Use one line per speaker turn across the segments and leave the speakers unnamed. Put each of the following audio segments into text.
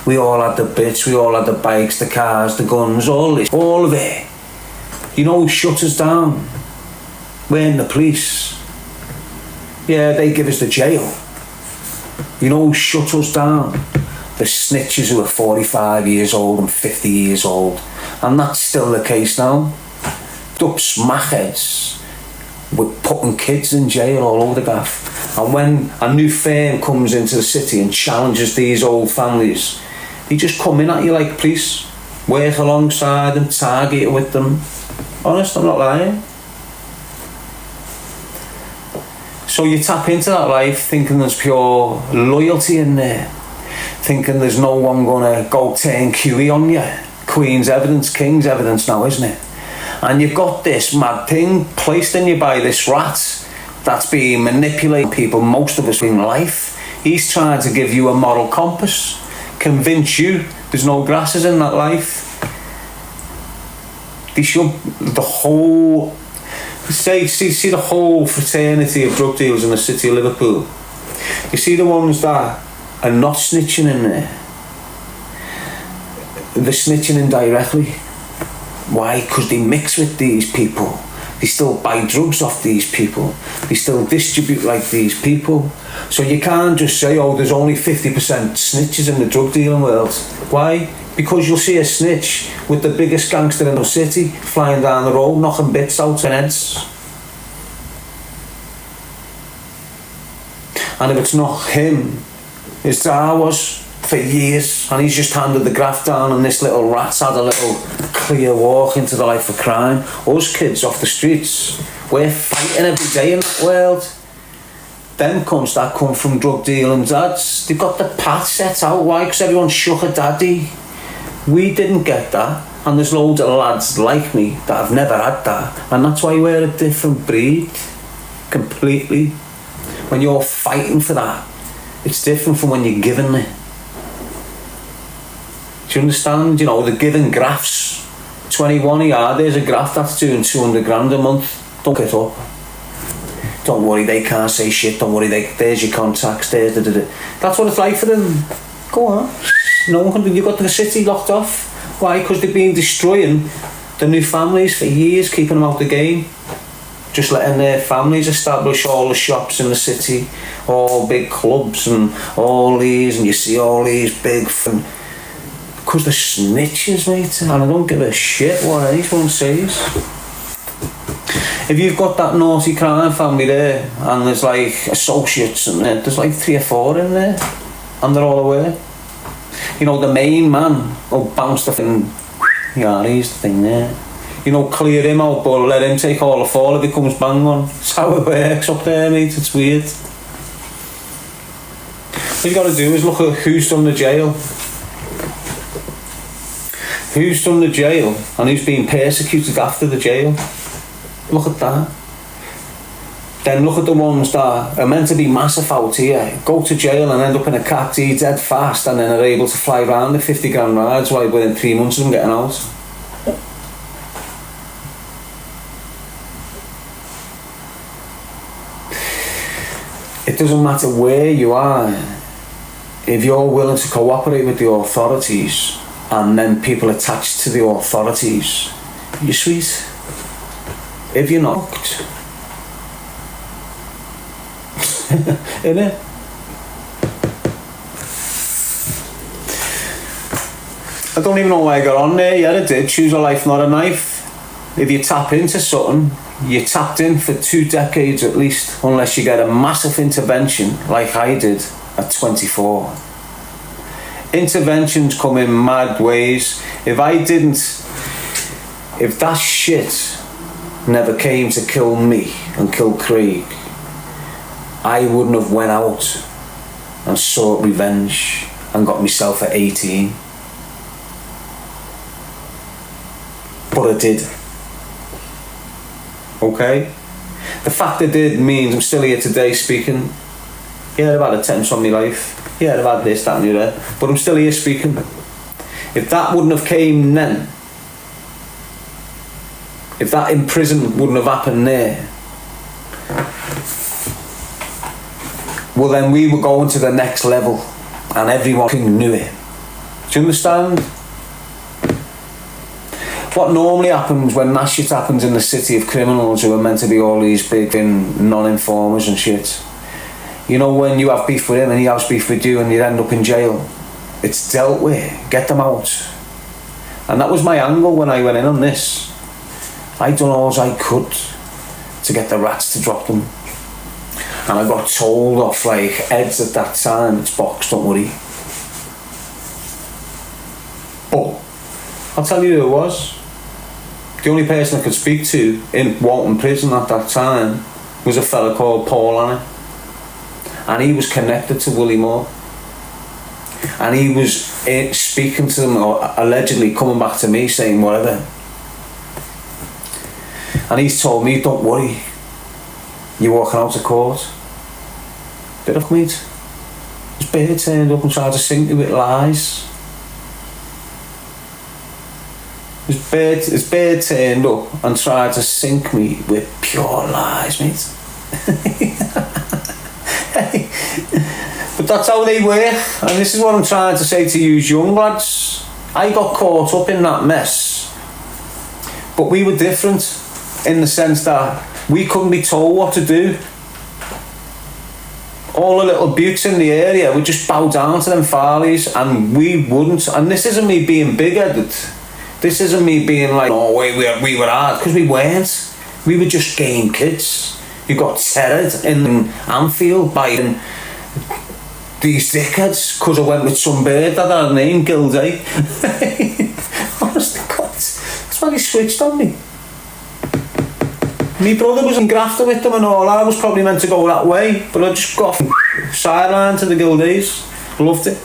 We all had the bits, we all had the bikes, the cars, the guns, all this, all of it. You know who shut us down? We're the police. Yeah, they give us the jail. You know who shut us down? The snitches who are 45 years old and 50 years old. And that's still the case now. Up smackheads with putting kids in jail all over the gaff. And when a new firm comes into the city and challenges these old families, they just come in at you like police, work alongside them, target with them. Honest, I'm not lying. So you tap into that life thinking there's pure loyalty in there, thinking there's no one gonna go turn QE on you. Queen's evidence, King's evidence now, isn't it? And you've got this mad thing placed in you by this rat that's being manipulating people, most of us in life. He's trying to give you a moral compass, convince you there's no grasses in that life. They should, the whole, see the whole fraternity of drug dealers in the city of Liverpool. You see the ones that are not snitching in there. They're snitching indirectly. Why? Because they mix with these people. They still buy drugs off these people. They still distribute like these people. So you can't just say, oh, there's only 50% snitches in the drug dealing world. Why? Because you'll see a snitch with the biggest gangster in the city flying down the road, knocking bits out and heads. And if it's not him, it's ours for years, and he's just handed the graft down, and this little rat's had a little clear walk into the life of crime. Us kids off the streets, we're fighting every day in that world. Them cunts that come from drug dealing dads, they've got the path set out. Why? Because everyone shook a daddy. We didn't get that, and there's loads of lads like me that have never had that, and that's why we're a different breed, completely. When you're fighting for that, it's different from when you're giving it. Do you understand? You know, the giving grafts. 21 a yard, there's a graft that's doing 200 grand a month. Don't get up. Don't worry, they can't say shit. Don't worry, there's your contacts. There's the. That's what it's like for them. Go on. No one can. You've got the city locked off. Why? Because they've been destroying the new families for years, keeping them out the game. Just letting their families establish all the shops in the city, all big clubs and all these, and you see all these big. Because they're snitches, mate, and I don't give a shit what anyone says. If you've got that naughty crime family there, and there's like associates and there's like 3 or 4 in there, and they're all aware. You know, the main man will bounce the thing, yeah, he's the thing there. You know, clear him out, but let him take all the fall if he comes bang on. That's how it works up there, mate, it's weird. What you got to do is look at who's done the jail. Who's done the jail and who's been persecuted after the jail. Look at that. Then look at the ones that are meant to be massive out here, go to jail and end up in a cat D dead fast, and then are able to fly around the 50 grand rides while within 3 months of them getting out. It doesn't matter where you are, if you're willing to cooperate with the authorities and then people attached to the authorities, you're sweet. If you're not, innit? I don't even know why I got on there. Yeah, I did. Choose a life, not a knife. If you tap into something, you tapped in for 2 decades at least, unless you get a massive intervention like I did at 24. Interventions come in mad ways. If that shit never came to kill me and kill Craig, I wouldn't have went out and sought revenge and got myself at 18. But I did. Okay? The fact I did means I'm still here today speaking. Yeah, I've had attempts on my life. Yeah, I've had this, that and the other. But I'm still here speaking. If that wouldn't have came then, if that imprisonment wouldn't have happened there, well then we were going to the next level, and everyone knew it. Do you understand? What normally happens when that shit happens in the city of criminals who are meant to be all these big non-informers and shit, you know, when you have beef with him and he has beef with you and you end up in jail, it's dealt with. Get them out. And that was my angle when I went in on this. I done all I could to get the rats to drop them. And I got told off like heads at that time, it's box, don't worry. But I'll tell you who it was. The only person I could speak to in Walton Prison at that time was a fella called Paul Anna. And he was connected to Willie Moore. And he was speaking to them, or allegedly coming back to me saying whatever. And he's told me, don't worry, you're walking out of court. Bit of meat. His beard turned up and tried to sink me with lies. His beard turned up and tried to sink me with pure lies, mate. But that's how they work, and this is what I'm trying to say to you young lads. I got caught up in that mess, but we were different in the sense that we couldn't be told what to do. All the little buttes in the area would just bow down to them Farleys, and we wouldn't. And this isn't me being big-headed. This isn't me being like, oh, we were hard, because we weren't. We were just game kids. You got terrored in Anfield by these dickheads because I went with some bird that had a name, Gilday. Honest to God, that's why he switched on me. My brother was in grafter with them and all. I was probably meant to go that way, but I just got sidelined to the Gildays. Loved it.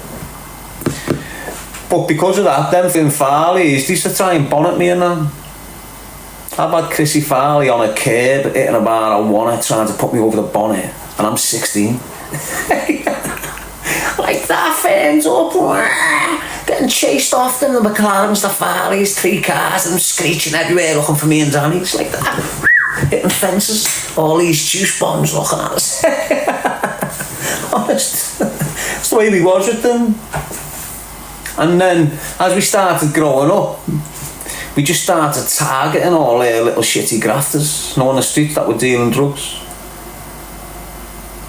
But because of that, them in Farley's, they used to try and bonnet me and that. I've had Chrissy Farley on a curb hitting a bar I wanted, trying to put me over the bonnet, and I'm 16. Like that, fans up, getting chased off them, the McLarens, the Farleys, 3 cars, and them screeching everywhere looking for me and Danny. It's like that, hitting fences, all these juice bombs looking at us. Honest, it's the way we was with them. And then, as we started growing up, we just started targeting all their little shitty grafters, on the streets that were dealing drugs.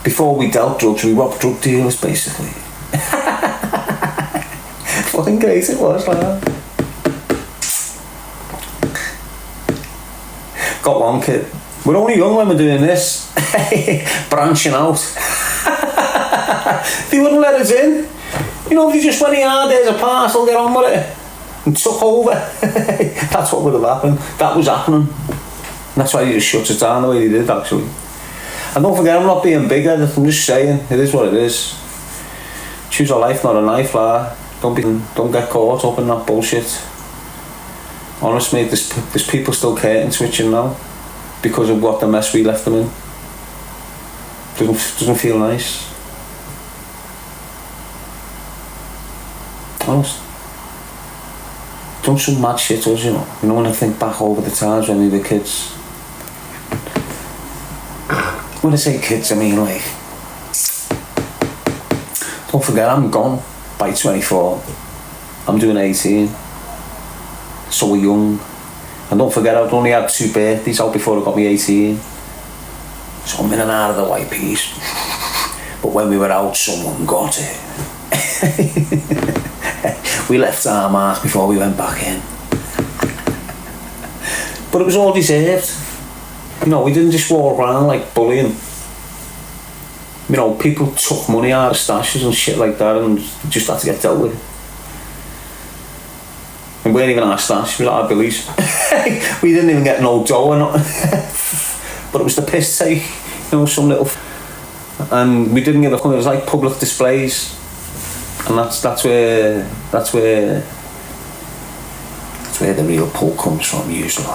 Before we dealt drugs, we robbed drug dealers, basically. Fucking great it was, like that. Got one kid. We're only young when we're doing this. Branching out. They wouldn't let us in. You know, if you just went here, there's a parcel, get on with it. And took over. That's what would have happened. That was happening. And that's why he just shut us down the way he did, actually. And don't forget, I'm not being big-headed, I'm just saying, it is what it is. Choose a life, not a knife, lad. Don't get caught up in that bullshit. Honestly, there's people still curtain switching now because of what the mess we left them in. Doesn't feel nice. Honest. Done some mad shit, us, you know. You know, when I think back over the times when we were kids. When I say kids, I mean like, don't forget, I'm gone by 24. I'm doing 18. So we're young. And don't forget, I'd only had 2 birthdays out before I got me 18. So I'm in and out of the white peas. But when we were out, someone got it. We left our mark before we went back in. But it was all deserved. You know, we didn't just walk around like bullying. You know, people took money out of stashes and shit like that and just had to get dealt with. And we weren't even our stash, we was our billies. We didn't even get no dough or nothing. But it was the piss take, you know, some little... And we didn't give a fuck, it was like public displays. And that's where the real pull comes from, usually.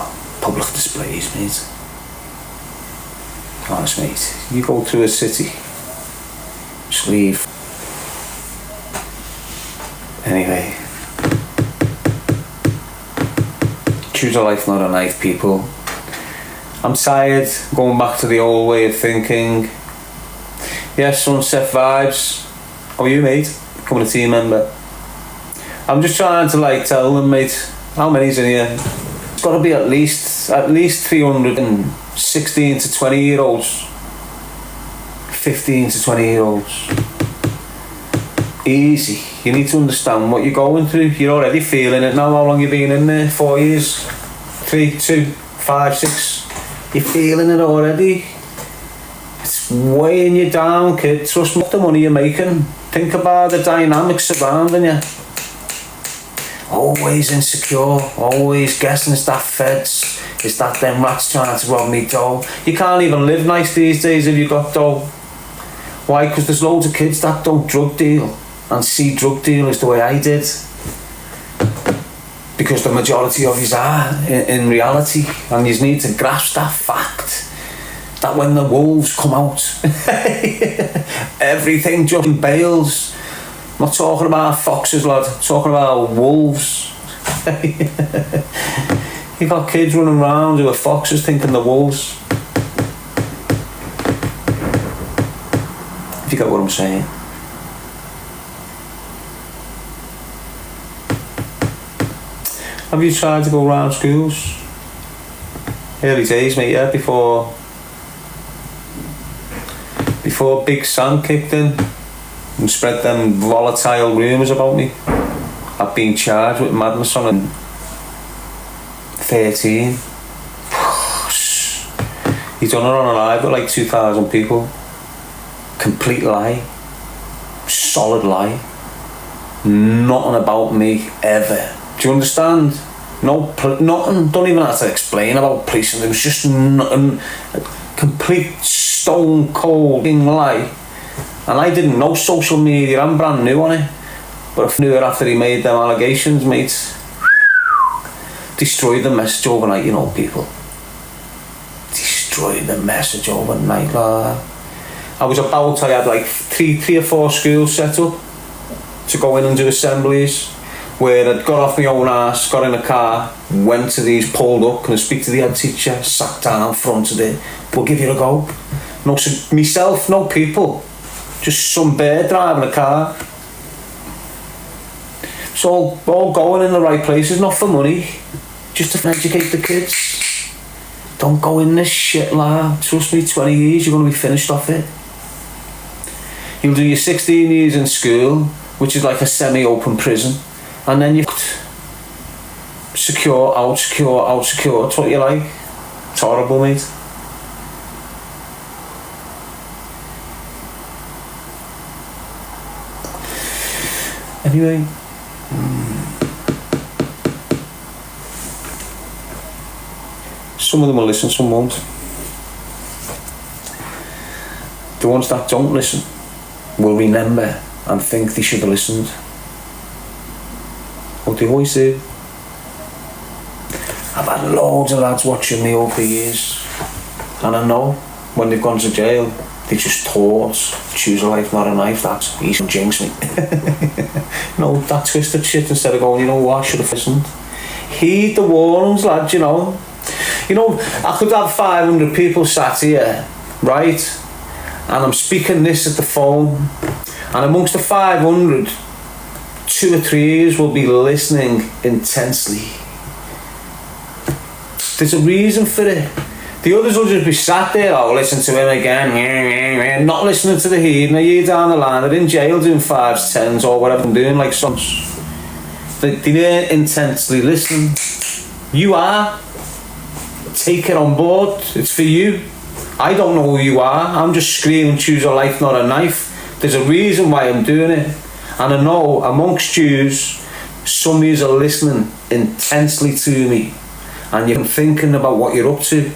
Public displays, mate. Honest, mate. You go through a city, just leave. Anyway. Choose a life, not a knife, people. I'm tired, going back to the old way of thinking. Yeah, sunset vibes. How are you, mate? Becoming a team member. I'm just trying to like tell them, mate, how many's in here? It's got to be at least 316 to 20-year-olds, 15 to 20-year-olds. Easy. You need to understand what you're going through. You're already feeling it now. How long you been in there? 4 years? 3, 2, 5, 6. You're feeling it already. It's weighing you down, kid. Trust me, the money you're making. Think about the dynamics surrounding you. Always insecure, always guessing, is that feds? Is that them rats trying to rob me dough? You can't even live nice these days if you got dough. Why? Because there's loads of kids that don't drug deal and see drug dealers the way I did. Because the majority of yous are in reality, and you need to grasp that fact that when the wolves come out, everything just bails. I'm not talking about foxes, lad. I'm talking about wolves. You got kids running around who are foxes thinking they're wolves. If you get what I'm saying. Have you tried to go around schools? Early days, mate, yeah, before Big Sam kicked in and spread them volatile rumours about me. I've been charged with madness on in 13. He's done it on a live with like 2,000 people. Complete lie. Solid lie. Nothing about me ever. Do you understand? Nothing. Don't even have to explain about policing. It was just nothing. A complete stone cold lie. And I didn't know social media. I'm brand new on it. But I knew it after he made them allegations, mate. Destroyed the message overnight, you know, people. Destroyed the message overnight. I had like three or four schools set up to go in and do assemblies, where I'd got off my own arse, got in a car, went to these, pulled up, can I speak to the head teacher, sat down in front of it, we'll give you a go. No, myself, no people, just some bird driving a car. It's all going in the right places, not for money, just to educate the kids. Don't go in this shit, lad. Trust me, 20 years, you're going to be finished off it. You'll do your 16 years in school, which is like a semi-open prison, and then you're secure, out secure. It's what you like. It's horrible, mate. Anyway. Some of them will listen, some won't. The ones that don't listen will remember and think they should have listened. What they always do. I've had loads of lads watching me over the years, and I know when they've gone to jail, they just thought, choose a life, not a knife. That's he's gonna jinx me. No, that twisted shit, instead of going, you know what, I should have listened. Heed the warnings, lad, you know. You know, I could have 500 people sat here, right? And I'm speaking this at the phone, and amongst the 500, 2 or 3 years will be listening intensely. There's a reason for it. The others will just be sat there, oh, listen to him again, not listening to the heathen. A year down the line, they're in jail doing 5s, 10s, or whatever I'm doing, like some. They're intensely listening. You are. Take it on board. It's for you. I don't know who you are. I'm just screaming, choose a life, not a knife. There's a reason why I'm doing it. And I know amongst yous, some of yous are listening intensely to me, and you're thinking about what you're up to.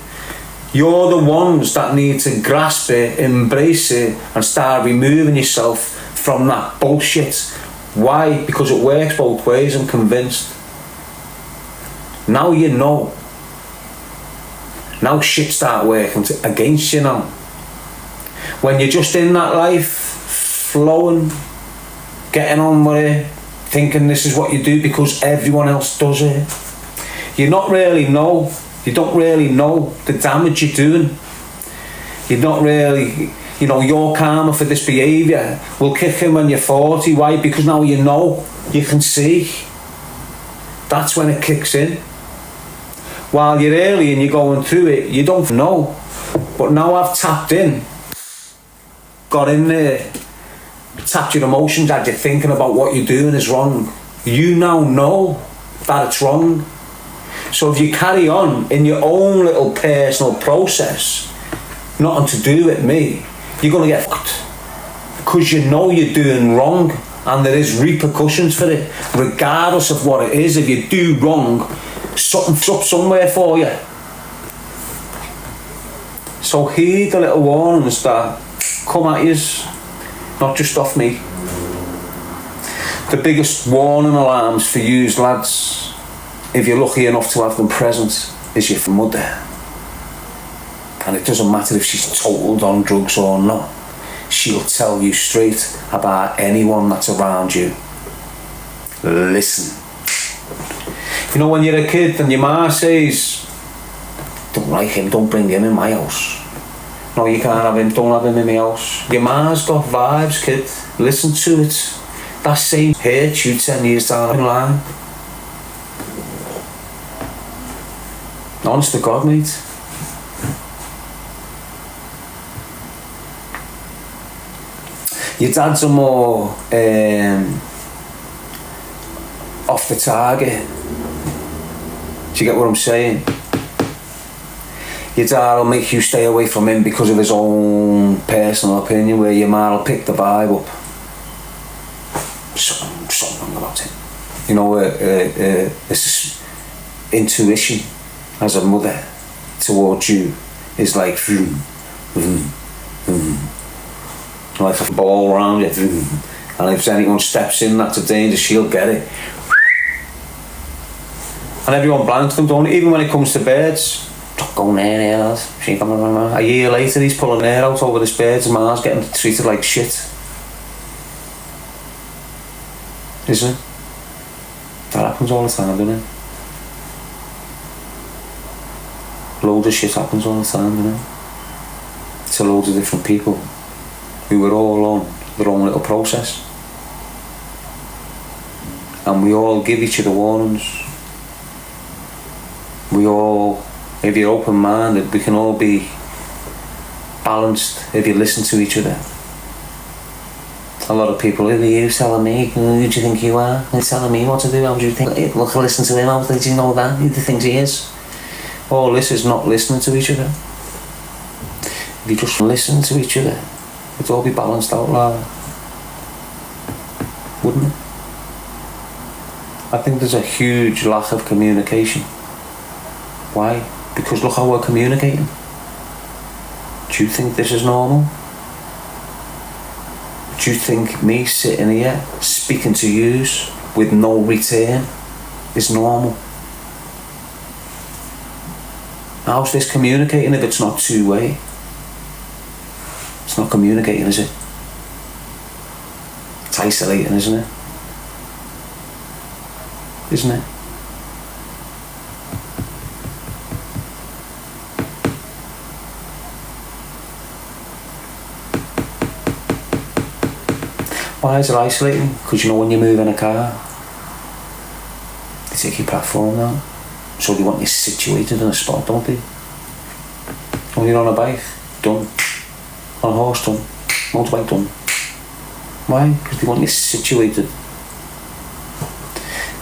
You're the ones that need to grasp it, embrace it, and start removing yourself from that bullshit. Why? Because it works both ways, I'm convinced. Now you know. Now shit start working against you now. When you're just in that life, flowing, getting on with it, thinking this is what you do because everyone else does it. You don't really know the damage you're doing. You're not really, you know, your karma for this behaviour will kick in when you're 40. Why? Because now you know, you can see. That's when it kicks in. While you're early and you're going through it, you don't know. But now I've tapped in, got in there, tapped your emotions, had you thinking about what you're doing is wrong. You now know that it's wrong. So if you carry on in your own little personal process, nothing to do with me, you're going to get fucked. Because you know you're doing wrong and there is repercussions for it. Regardless of what it is, if you do wrong, something's up somewhere for you. So heed the little warnings that come at you, not just off me. The biggest warning alarms for you lads, if you're lucky enough to have them present, is your mother. And it doesn't matter if she's totaled on drugs or not. She'll tell you straight about anyone that's around you. Listen. You know, when you're a kid and your ma says, don't like him, don't bring him in my house. No, you can't have him, don't have him in my house. Your ma's got vibes, kid. Listen to it. That same hurts you 10 years down the line. Honest to God, mate. Your dads are more off the target. Do you get what I'm saying? Your dad will make you stay away from him because of his own personal opinion, where your ma will pick the vibe up. Something wrong about it. You know, it's intuition as a mother towards you is like vroom, vroom, vroom. Like a ball around you, vroom. And if anyone steps in, that's a danger, she'll get it. And everyone blanks them, don't it? Even when it comes to birds. Don't go near lads. A year later, he's pulling hair out over this birds and man's getting treated like shit. Isn't it? That happens all the time, doesn't it? Loads of shit happens all the time, doesn't it? To loads of different people who are all on their own little process. And we all give each other warnings. We all, if you're open-minded, we can all be balanced if you listen to each other. A lot of people, who are you telling me? Who do you think you are? You're telling me what to do? How do you think? Look, listen to him. How did you know that? Who do you think he is? All this is not listening to each other. If you just listen to each other, it'd all be balanced out, like, wouldn't it? I think there's a huge lack of communication. Why? Because look how we're communicating. Do you think this is normal? Do you think me sitting here speaking to yous with no return is normal? How's this communicating if it's not two-way? It's not communicating, is it? It's isolating, isn't it? Isn't it? Why is it isolating? Because you know when you move in a car, they take your platform now. So they want you situated in a spot, don't they? When you're on a bike, done. On a horse, done. Motorbike, done. Why? Because they want you situated.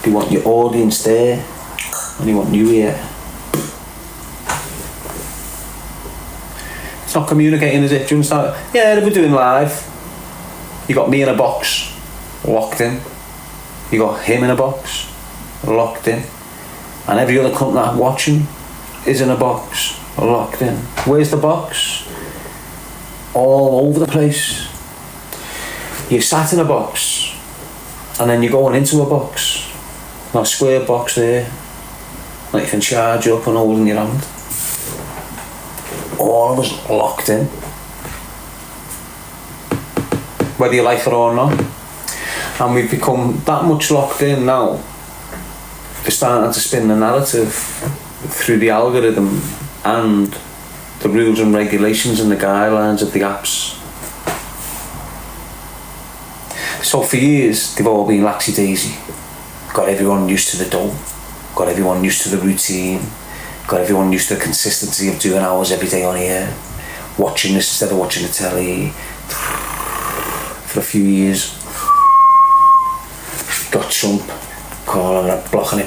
They want your audience there, and they want you here. It's not communicating, is it? Do you understand? Yeah, we're doing live. You got me in a box, locked in. You got him in a box, locked in. And every other cunt that I'm watching is in a box, locked in. Where's the box? All over the place. You're sat in a box, and then you're going into a box. Not a square box there, that you can charge up and hold in your hand. All of us locked in. Whether you like it or not. And we've become that much locked in now. They're starting to spin the narrative through the algorithm and the rules and regulations and the guidelines of the apps So for years, they've all been laxy-daisy. Got everyone used to the dough, got everyone used to the routine, got everyone used to the consistency of doing hours every day on here, watching this instead of watching the telly for a few years. Got Trump calling it, blocking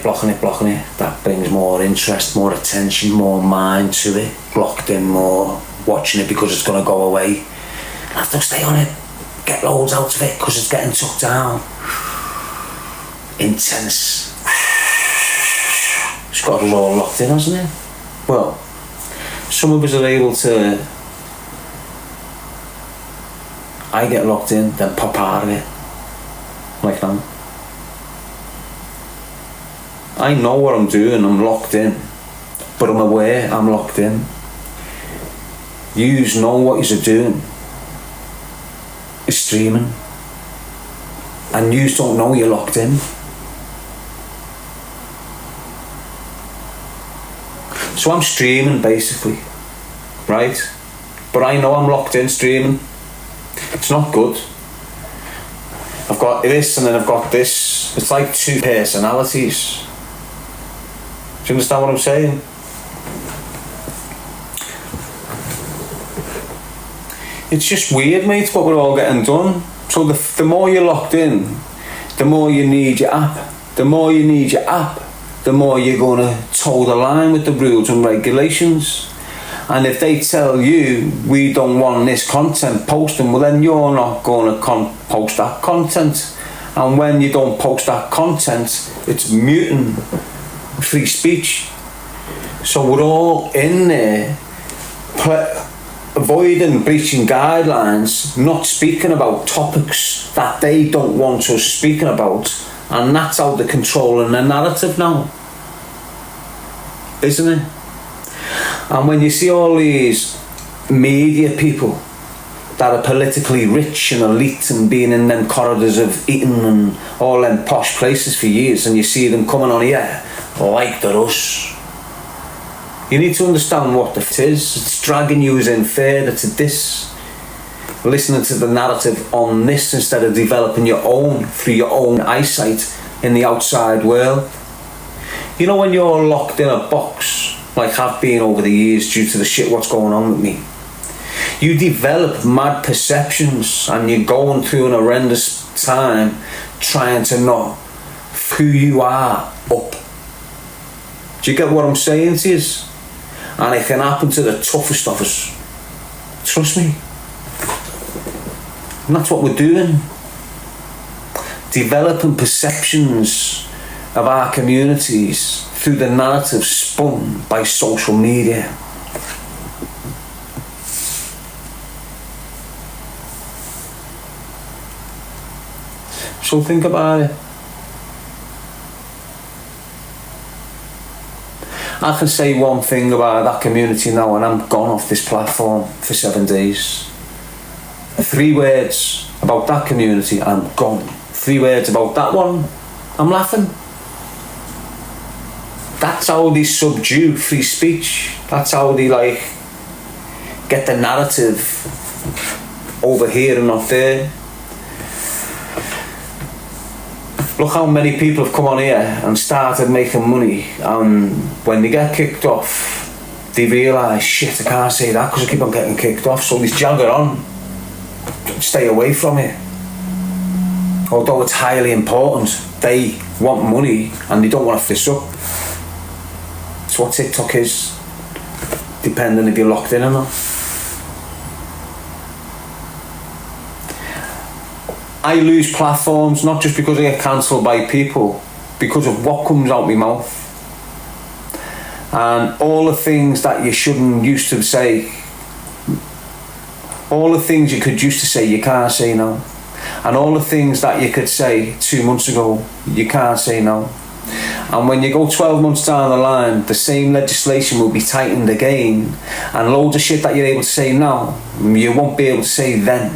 it. That brings more interest, more attention, more mind to it. Blocked in more, watching it because it's going to go away. I have to stay on it, get loads out of it because it's getting took down. Intense. It's got us all locked in, hasn't it? Well, some of us are able to. I get locked in, then pop out of it. Like that. I know what I'm doing, I'm locked in. But I'm aware I'm locked in. Yous know what you're doing. It's streaming. And yous don't know you're locked in. So I'm streaming basically, right? But I know I'm locked in streaming. It's not good. I've got this and then I've got this. It's like two personalities. Do you understand what I'm saying? It's just weird, mate, what we're all getting done. So the more you're locked in, the more you need your app. The more you need your app, the more you're going to toe the line with the rules and regulations. And if they tell you, we don't want this content posted, well then you're not going to post that content. And when you don't post that content, it's muting free speech. So we're all in there avoiding breaching guidelines, not speaking about topics that they don't want us speaking about. And that's how they're controlling the narrative now, isn't it? And when you see all these media people that are politically rich and elite and being in them corridors of Eton and all them posh places for years, and you see them coming on here like they're us, you need to understand what the fit is. It's dragging you in further to this, listening to the narrative on this instead of developing your own through your own eyesight in the outside world. You know, when you're locked in a box, like I've been over the years due to the shit what's going on with me, you develop mad perceptions and you're going through an horrendous time trying to know who you are up. Do you get what I'm saying to you? And it can happen to the toughest of us. Trust me. And that's what we're doing. Developing perceptions of our communities through the narrative spun by social media. So think about it. I can say one thing about that community now and I'm gone off this platform for 7 days. 3 words about that community, I'm gone. 3 words about that one, I'm laughing. That's how they subdue free speech. That's how they get the narrative over here and not there. Look how many people have come on here and started making money, and when they get kicked off, they realise, shit, I can't say that because I keep on getting kicked off, so they jagger on. Stay away from it. Although it's highly important, they want money and they don't want to fess up. It's what TikTok is, depending if you're locked in or not. I lose platforms not just because I get cancelled by people, because of what comes out my mouth. And all the things that you shouldn't used to say, all the things you could used to say, you can't say now. And all the things that you could say 2 months ago, you can't say now. And when you go 12 months down the line, the same legislation will be tightened again, and loads of shit that you're able to say now, you won't be able to say then.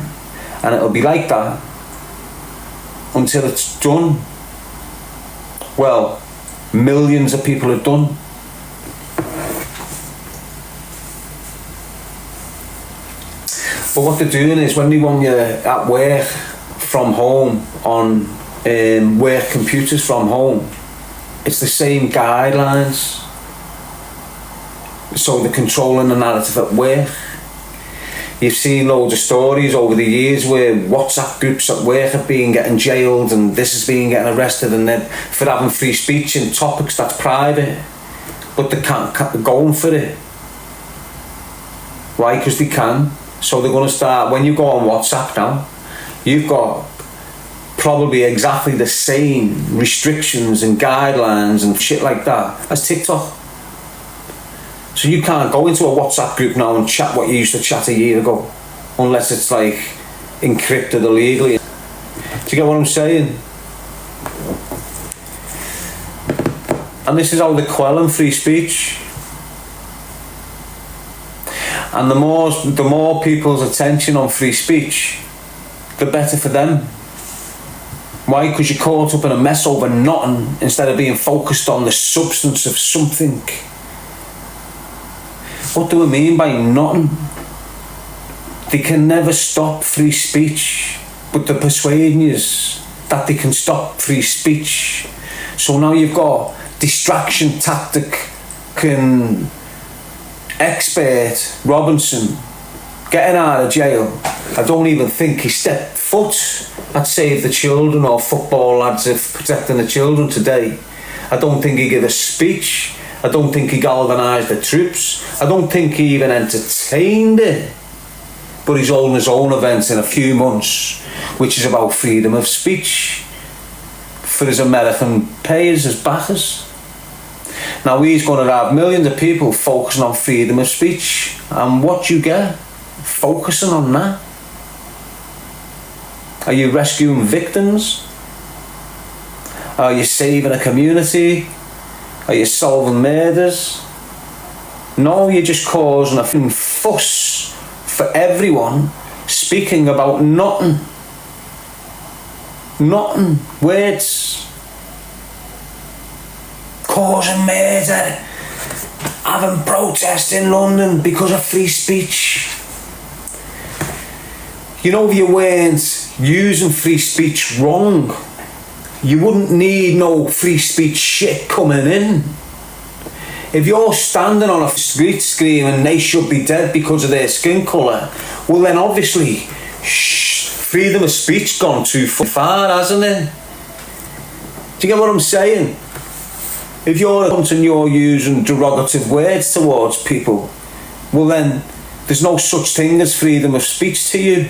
And it'll be like that until it's done. Well, millions of people are done. But what they're doing is when they want you at work from home on work computers from home. It's the same guidelines. So they're controlling the narrative at work. You've seen loads of stories over the years where WhatsApp groups at work have been getting jailed, and this has been getting arrested, and then for having free speech in topics that's private, but they can't go for it. Why? Because they can. So they're going to start, when you go on WhatsApp now, you've got probably exactly the same restrictions and guidelines and shit like that as TikTok. So you can't go into a WhatsApp group now and chat what you used to chat a year ago, unless it's like encrypted illegally. Do you get what I'm saying? And this is how they're quelling free speech. And the more people's attention on free speech, the better for them. Why? Because you're caught up in a mess over nothing instead of being focused on the substance of something. What do I mean by nothing? They can never stop free speech, but they're persuading you that they can stop free speech. So now you've got distraction tactic expert Robinson getting out of jail. I don't even think he stepped foot at Save the Children or football lads of protecting the children today. I don't think he gave a speech. I don't think he galvanised the troops. I don't think he even entertained it. But he's holding his own event in a few months, which is about freedom of speech for his American payers, his backers. Now he's going to have millions of people focusing on freedom of speech. And what you get? Focusing on that. Are you rescuing victims? Are you saving a community? Are you solving murders? No, you're just causing a fuss for everyone, speaking about nothing. Nothing. Words. Causing murder. Having protests in London because of free speech. You know, if you weren't using free speech wrong, you wouldn't need no free speech shit coming in. If you're standing on a street screaming they should be dead because of their skin colour, well then obviously freedom of speech gone too far, hasn't it? Do you get what I'm saying? If you're using derogative words towards people, well then there's no such thing as freedom of speech to you.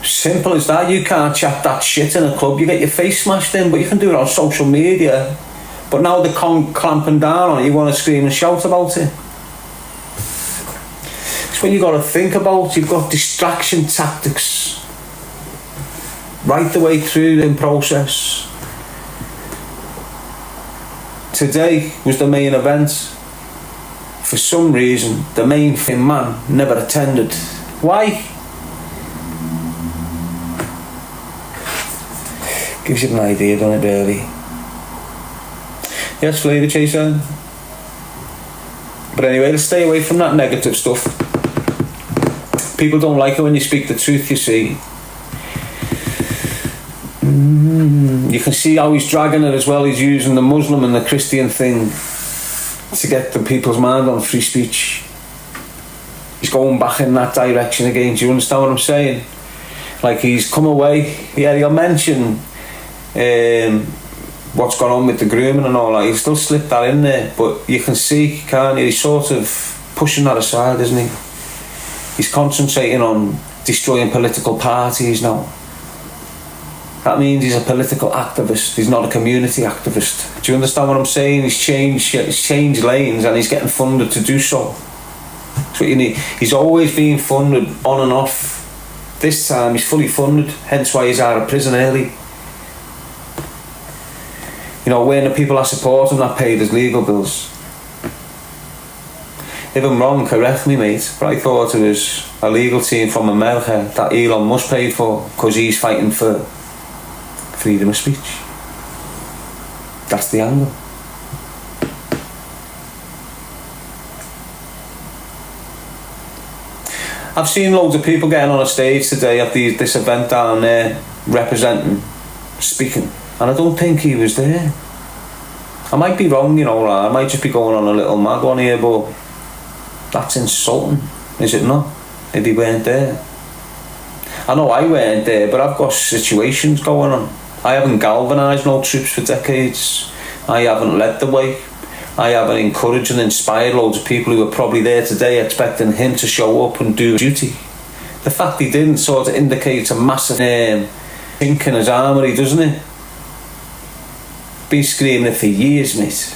Simple as that. You can't chat that shit in a club, you get your face smashed in, but you can do it on social media. But now they're clamping down on it, you want to scream and shout about it. It's what you got to think about. You've got distraction tactics right the way through the process. Today was the main event. For some reason, the main man never attended. Why? Gives you an idea, doesn't it, really? Yes, flavour chaser. But anyway, let's stay away from that negative stuff. People don't like it when you speak the truth, you see. You can see how he's dragging it as well. He's using the Muslim and the Christian thing to get the people's mind on free speech. He's going back in that direction again. Do you understand what I'm saying? Like, he's come away. Yeah, he'll mention what's gone on with the grooming and all that. He'll still slip that in there, but you can see, can't you? He's sort of pushing that aside, isn't he? He's concentrating on destroying political parties now. That means he's a political activist. He's not a community activist. Do you understand what I'm saying? He's changed lanes and he's getting funded to do so. That's what you need. He's always been funded on and off. This time he's fully funded, hence why he's out of prison early. You know, when the people that support him that paid his legal bills. If I'm wrong, correct me, mate, but I thought it was a legal team from America that Elon Musk paid for because he's fighting for freedom of speech. That's the angle. I've seen loads of people getting on a stage today at this event down there, representing, speaking, and I don't think he was there. I might be wrong, you know, I might just be going on a little mad one here, but that's insulting, is it not? If he weren't there. I know I weren't there, but I've got situations going on. I haven't galvanised no troops for decades. I haven't led the way. I haven't encouraged and inspired loads of people who are probably there today expecting him to show up and do duty. The fact he didn't sort of indicates a massive chink in his armoury, doesn't it? Been screaming it for years, mate.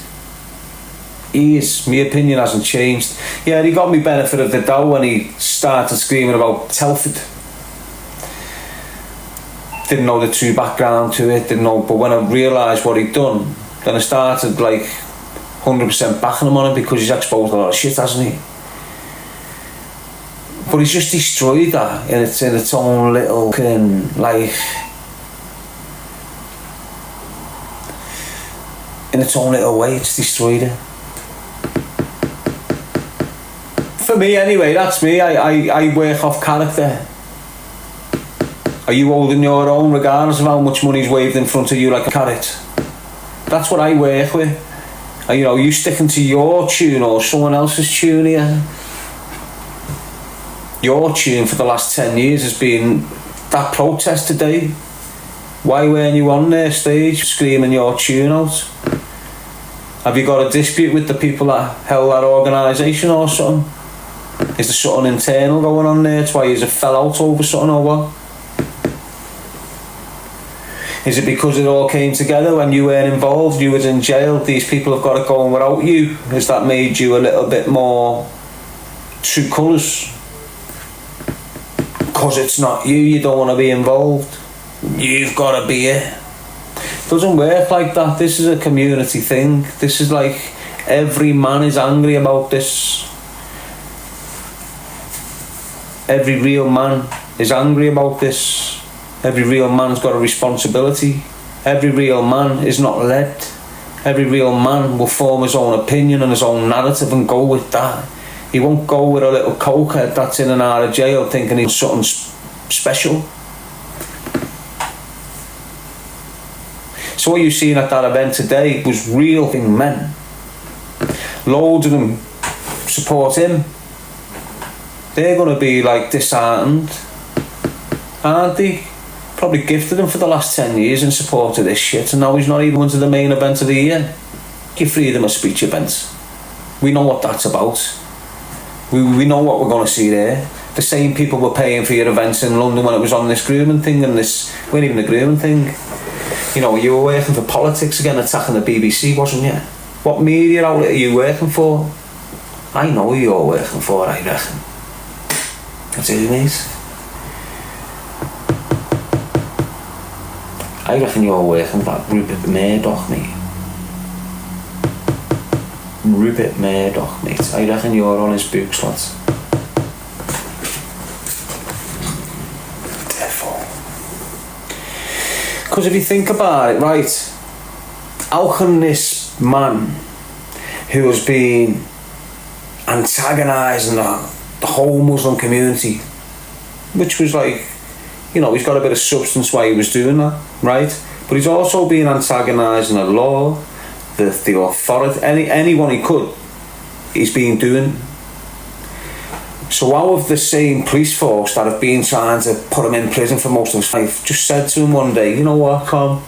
Years. My opinion hasn't changed. Yeah, he got me benefit of the doubt when he started screaming about Telford. Didn't know the true background to it, didn't know, but when I realised what he'd done, then I started like 100% backing him on it, because he's exposed a lot of shit, hasn't he? But he's just destroyed that in its own little like, in its own little way. It's destroyed it. For me anyway, that's me. I work off character. Are you holding your own regardless of how much money's waved in front of you like a carrot? That's what I work with. Are you sticking to your tune or someone else's tune here? Your tune for the last 10 years has been that protest today. Why weren't you on their stage screaming your tune out? Have you got a dispute with the people that held that organisation or something? Is there something internal going on there? That's why you fell out over something or what? Is it because it all came together when you weren't involved, you were in jail, these people have got it going without you? Has that made you a little bit more true colours? Because it's not you, you don't want to be involved. You've got to be it. It doesn't work like that. This is a community thing. This is like every man is angry about this. Every real man is angry about this. Every real man's got a responsibility. Every real man is not led. Every real man will form his own opinion and his own narrative and go with that. He won't go with a little cokehead that's in and out of jail thinking he's something special. So what you've seen at that event today was real men. Loads of them support him. They're going to be like disheartened, aren't they? Probably gifted him for the last 10 years in support of this shit, and now he's not even going to the main event of the year. Your freedom of speech event. We know what that's about. We know what we're going to see there. The same people were paying for your events in London when it was on this grooming thing, and this weren't even a grooming thing. You were working for politics again, attacking the BBC, wasn't you? What media outlet are you working for? I know who you're working for, I reckon. That's who, mate. I reckon you're working for that Rupert Murdoch, mate. Rupert Murdoch, mate. I reckon you're on his books, lads. Devil. Because if you think about it, right, how can this man who has been antagonising the whole Muslim community, which was like, he's got a bit of substance why he was doing that, right? But he's also been antagonising the law, the authority, anyone he could, he's been doing. So how have the same police force that have been trying to put him in prison for most of his life just said to him one day, you know what, come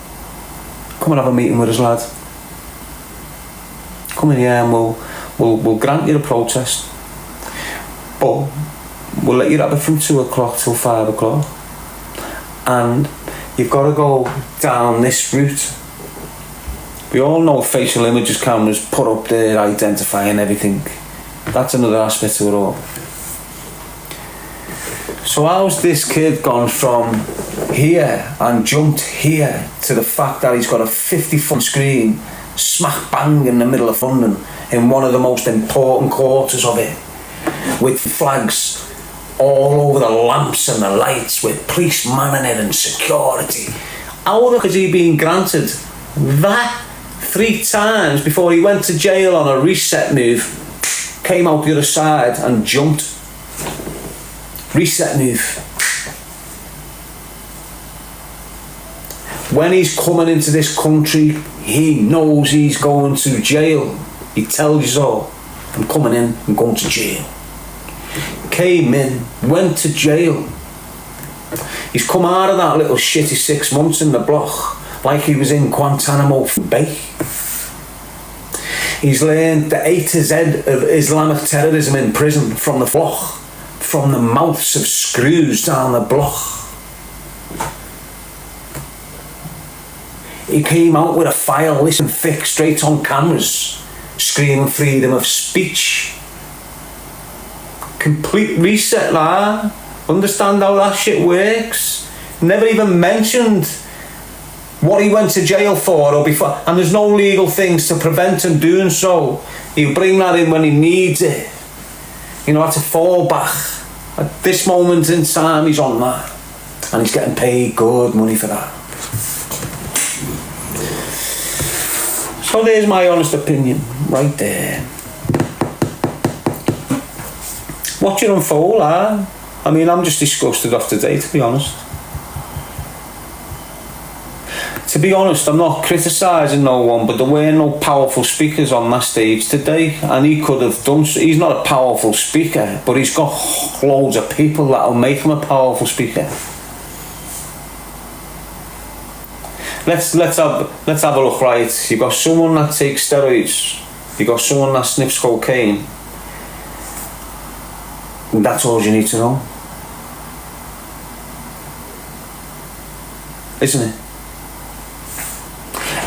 and have a meeting with us, lad. Come in here and we'll grant you the protest, but we'll let you have it from 2 o'clock till 5 o'clock. And you've got to go down this route. We all know facial images cameras put up there identifying everything. That's another aspect to it all. So how's this kid gone from here and jumped here to the fact that he's got a 50-foot screen smack bang in the middle of London in one of the most important quarters of it, with flags all over the lamps and the lights, with police manning it and security? How has he been granted that 3 times before he went to jail on a reset move, came out the other side and jumped? Reset move. When he's coming into this country, he knows he's going to jail. He tells you so. I'm coming in, I'm going to jail. Came in, went to jail. He's come out of that little shitty 6 months in the block like he was in Guantanamo Bay. He's learned the A to Z of Islamic terrorism in prison from the block, from the mouths of screws down the block. He came out with a file this and thick, straight on cameras, screaming freedom of speech. Complete reset, lad. Understand how that shit works. Never even mentioned what he went to jail for or before, and there's no legal things to prevent him doing so. He'll bring that in when he needs it. You know, that's a fallback. At this moment in time, he's on that, and he's getting paid good money for that. So there's my honest opinion, right there. Watch it unfold, lad. I mean, I'm just disgusted off today, to be honest. To be honest, I'm not criticising no one, but there were no powerful speakers on that stage today, and he could have done so. He's not a powerful speaker, but he's got loads of people that'll make him a powerful speaker. Let's have a look, right? You've got someone that takes steroids, you've got someone that sniffs cocaine. And that's all you need to know, isn't it?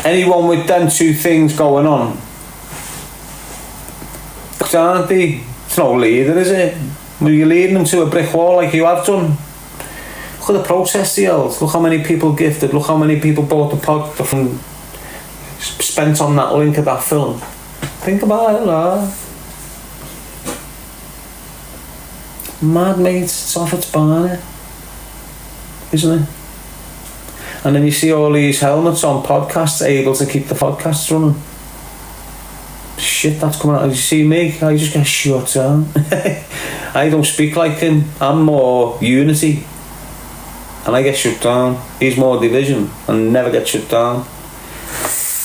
Anyone with them two things going on can't be. It's no leader, is it? Well, you're leading them to a brick wall like you have done. Look at the protests he held. Look how many people gifted. Look how many people bought the podcast and spent on that link of that film. Think about it, lad. Mad, mate. It's off its barney, isn't it? And then you see all these helmets on podcasts able to keep the podcasts running. Shit, that's coming out. You see me, I just get shut down. I don't speak like him. I'm more unity, and I get shut down. He's more division and never gets shut down.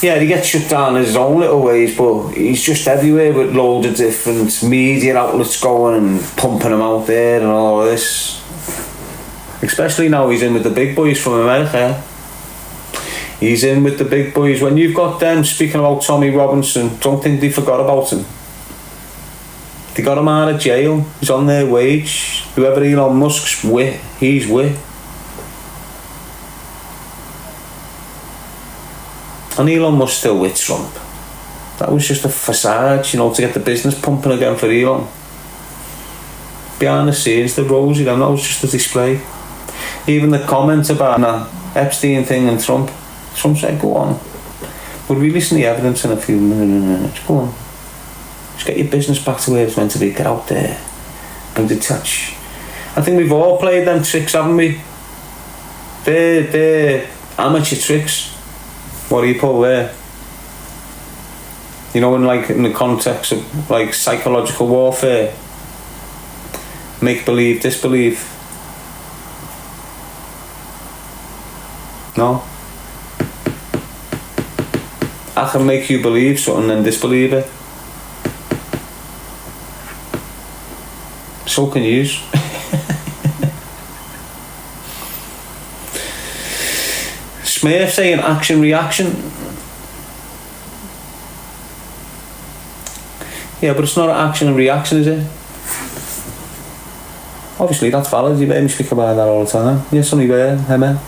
Yeah, he gets shut down in his own little ways, but he's just everywhere with loads of different media outlets going and pumping him out there and all of this. Especially now he's in with the big boys from America. He's in with the big boys. When you've got them speaking about Tommy Robinson, don't think they forgot about him. They got him out of jail. He's on their wage. Whoever Elon Musk's with, he's with. And Elon Musk's still with Trump. That was just a facade, you know, to get the business pumping again for Elon. Behind the scenes, the rose, you know, that was just a display. Even the comment about that Epstein thing and Trump said, go on. We'll release the evidence in a few minutes. Go on. Just get your business back to where it's meant to be. Get out there and detach. I think we've all played them tricks, haven't we? They're amateur tricks. What do you pull there? You know, in the context of like psychological warfare. Make believe, disbelieve. No? I can make you believe something and disbelieve it. So can you. Smurf saying action reaction. Yeah, but it's not an action and reaction, is it? Obviously that's valid. You hear me speak about that all the time. Yes, only there, man.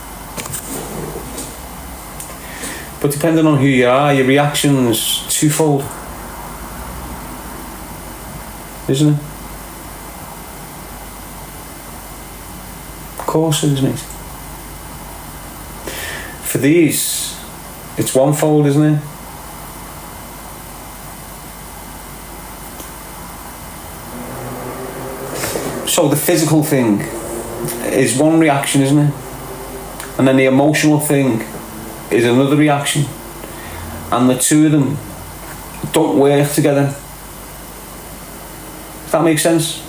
But depending on who you are, your reaction's twofold, isn't it? Of course it is, mate. For these, it's one-fold, isn't it? So the physical thing is one reaction, isn't it? And then the emotional thing is another reaction, and the two of them don't work together. Does that make sense?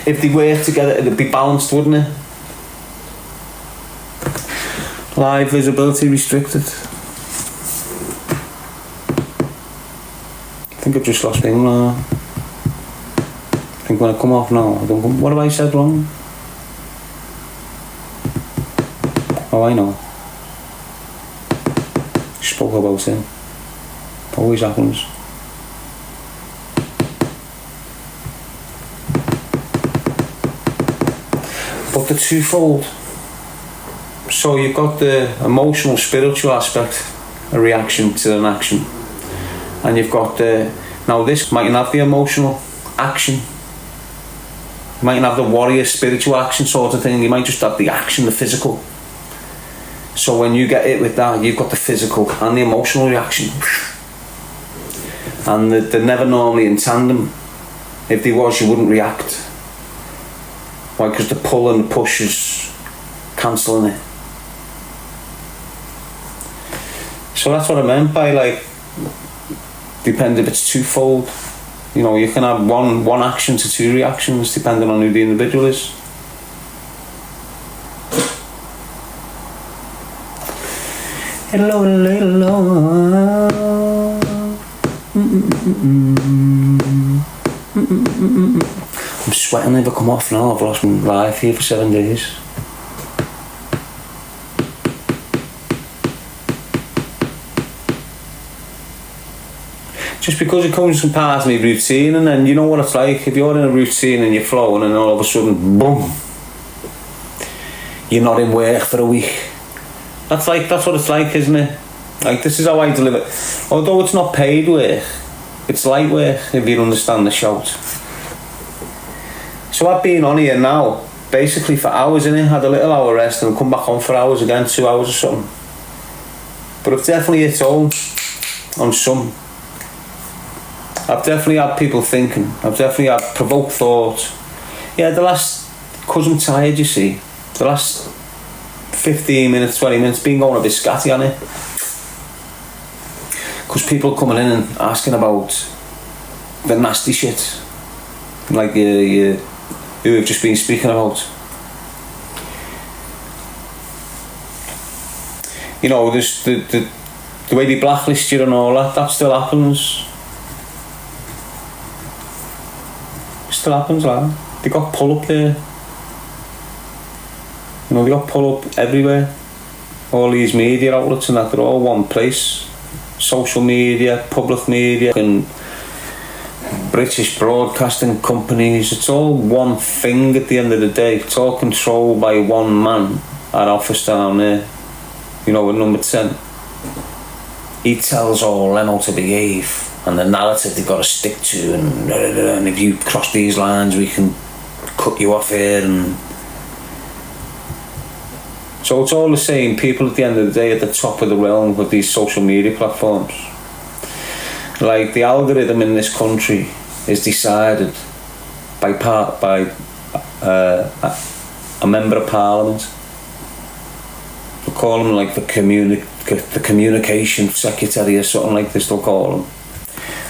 if they work together, it'd be balanced, wouldn't it? Live visibility restricted. I think I've just lost thing now. I think when I come off now, I don't come. What have I said wrong? Oh, I know. Spoke about him. Always happens. But the twofold. So you've got the emotional, spiritual aspect, a reaction to an action, and you've got the, now this might not have the emotional action, you might not have the warrior spiritual action sort of thing, you might just have the action, the physical. So when you get hit with that, you've got the physical and the emotional reaction, and they're never normally in tandem. If they was, you wouldn't react. Why? Because the pull and the push is cancelling it. So that's what I meant by, like, depend if it's twofold. You know, you can have one action to two reactions depending on who the individual is. Hello, hello. I'm sweating, never come off now. I've lost my life here for 7 days. Just because it comes from part of my routine, and then you know what it's like if you're in a routine and you're flowing and all of a sudden, boom, you're not in work for a week. That's what it's like, isn't it? Like, this is how I deliver. Although it's not paid work, it's light work, if you understand the shout. So I've been on here now, basically for hours, innit? Had a little hour rest and come back on for hours again, 2 hours or something. But I've definitely hit home on some. I've definitely had people thinking. I've definitely had provoked thought. Yeah, because I'm tired, you see, the last 15 minutes, 20 minutes, been going a bit scatty on it. Because people coming in and asking about the nasty shit, like who we've just been speaking about. You know, there's the way they blacklist you and all that still happens. Still happens, like. They got pull up there. You know, they got pull up everywhere. All these media outlets and that, they're all one place. Social media, public media, and British broadcasting companies, it's all one thing at the end of the day. It's all controlled by one man at office down there, you know, at number 10. He tells all them how to behave and the narrative they've got to stick to, and if you cross these lines we can cut you off here. And so it's all the same people at the end of the day at the top of the realm with these social media platforms. Like, the algorithm in this country is decided by a member of parliament. They'll call him like the communication secretary or something like this, they'll call him.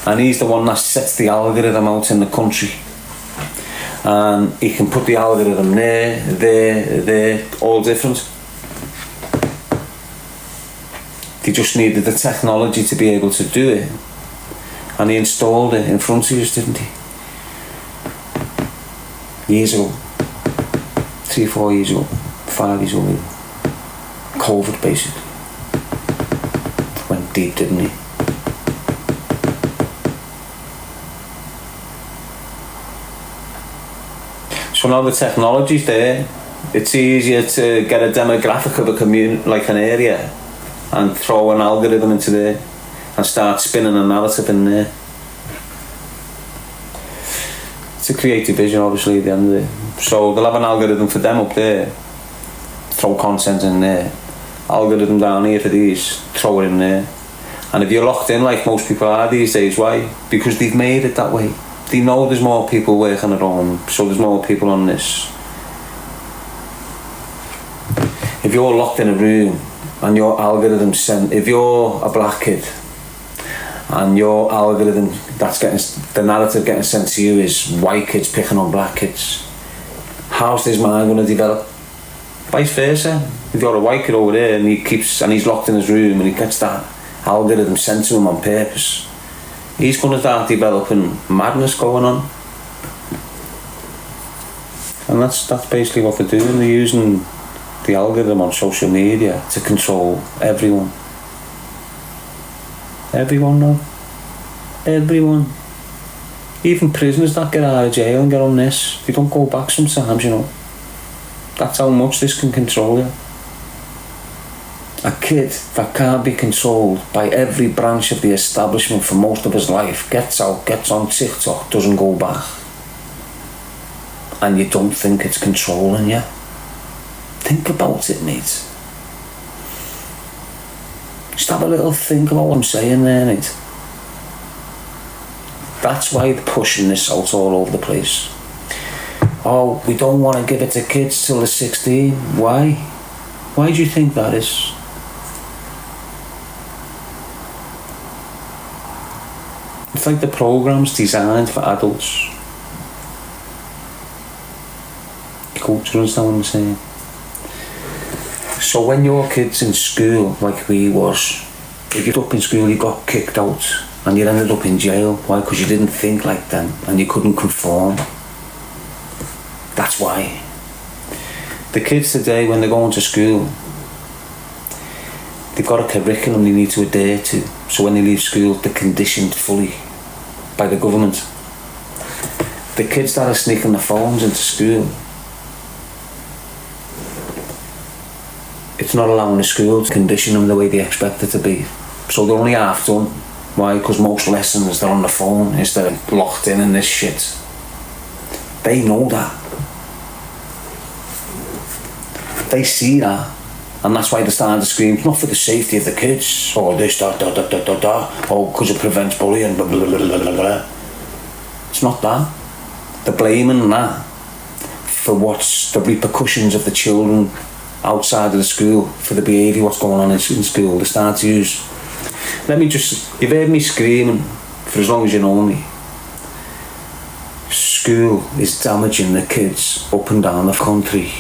And he's the one that sets the algorithm out in the country. And he can put the algorithm there, all different. He just needed the technology to be able to do it. And he installed it in front of us, didn't he? Years ago. 3 or 4 years ago. 5 years ago. COVID, basically. Went deep, didn't he? So now the technology's there. It's easier to get a demographic of a community, like an area, and throw an algorithm into there and start spinning a narrative in there. It's a creative vision, obviously, at the end of it. So they'll have an algorithm for them up there, throw content in there. Algorithm down here for these, throw it in there. And if you're locked in like most people are these days, why? Because they've made it that way. They know there's more people working at home, so there's more people on this. If you're locked in a room and your algorithm if you're a black kid and your algorithm the narrative getting sent to you is white kids picking on black kids, how's his mind going to develop? Vice versa. If you're a white kid over there and he's locked in his room and he gets that algorithm sent to him on purpose, he's going to start developing madness going on. And that's basically what they're doing. They're using the algorithm on social media to control everyone. Everyone now. Everyone. Even prisoners that get out of jail and get on this, they don't go back sometimes, you know. That's how much this can control you. A kid that can't be controlled by every branch of the establishment for most of his life gets out, gets on TikTok, doesn't go back. And you don't think it's controlling you. Think about it, mate. Just have a little think about what I'm saying there, mate. That's why they're pushing this out all over the place. Oh, we don't want to give it to kids till they're 16. Why? Why do you think that is? It's like the program's designed for adults. Culture, understand what I'm saying? So when your kid's in school, like we was, if you got up in school, you got kicked out and you ended up in jail. Why? Because you didn't think like them and you couldn't conform. That's why. The kids today, when they're going to school, they've got a curriculum they need to adhere to. So when they leave school, they're conditioned fully by the government. The kids that are sneaking their phones into school, it's not allowing the school to condition them the way they expect it to be. So they're only half done. Why? Because most lessons they're on the phone instead of locked in this shit. They know that. They see that, and that's why they're starting to scream. It's not for the safety of the kids, or this, that, oh, because it prevents bullying, blah, blah, blah, blah, blah. It's not that. They're blaming that for what's the repercussions of the children outside of the school, for the behaviour, what's going on in school. They start to use. You've heard me screaming for as long as you know me. School is damaging the kids up and down the country.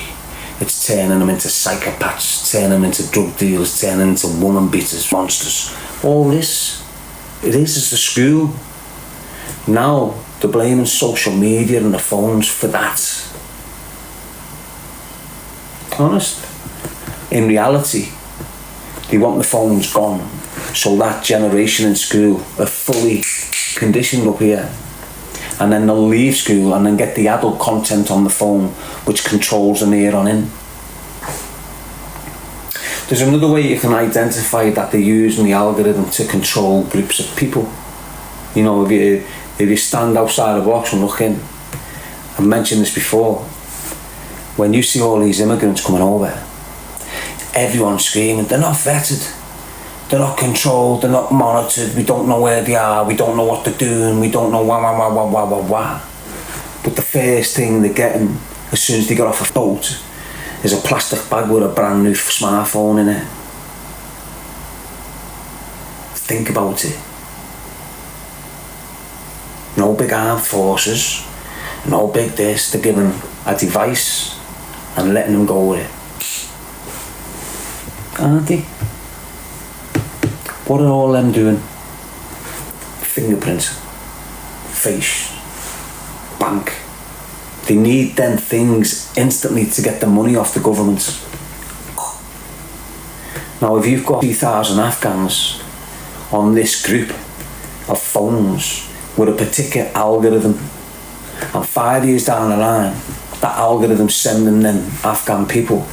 It's turning them into psychopaths, turning them into drug dealers, turning them into woman beaters, monsters. All this, it is the school. Now they're blaming social media and the phones for that. Honest. In reality, they want the phones gone, so that generation in school are fully conditioned up here. And then they'll leave school and then get the adult content on the phone, which controls them here on in. There's another way you can identify that they're using the algorithm to control groups of people. You know, if you stand outside a box and look in, I've mentioned this before, when you see all these immigrants coming over, everyone's screaming, they're not vetted. They're not controlled, they're not monitored, we don't know where they are, we don't know what they're doing, we don't know wah. But the first thing they're getting, as soon as they get off a boat, is a plastic bag with a brand new smartphone in it. Think about it. No big armed forces, no big this, they're giving a device and letting them go with it. Aren't they? What are all them doing? Fingerprint, face, bank. They need them things instantly to get the money off the government. Now if you've got 3,000 Afghans on this group of phones with a particular algorithm, and 5 years down the line, that algorithm's sending them Afghan people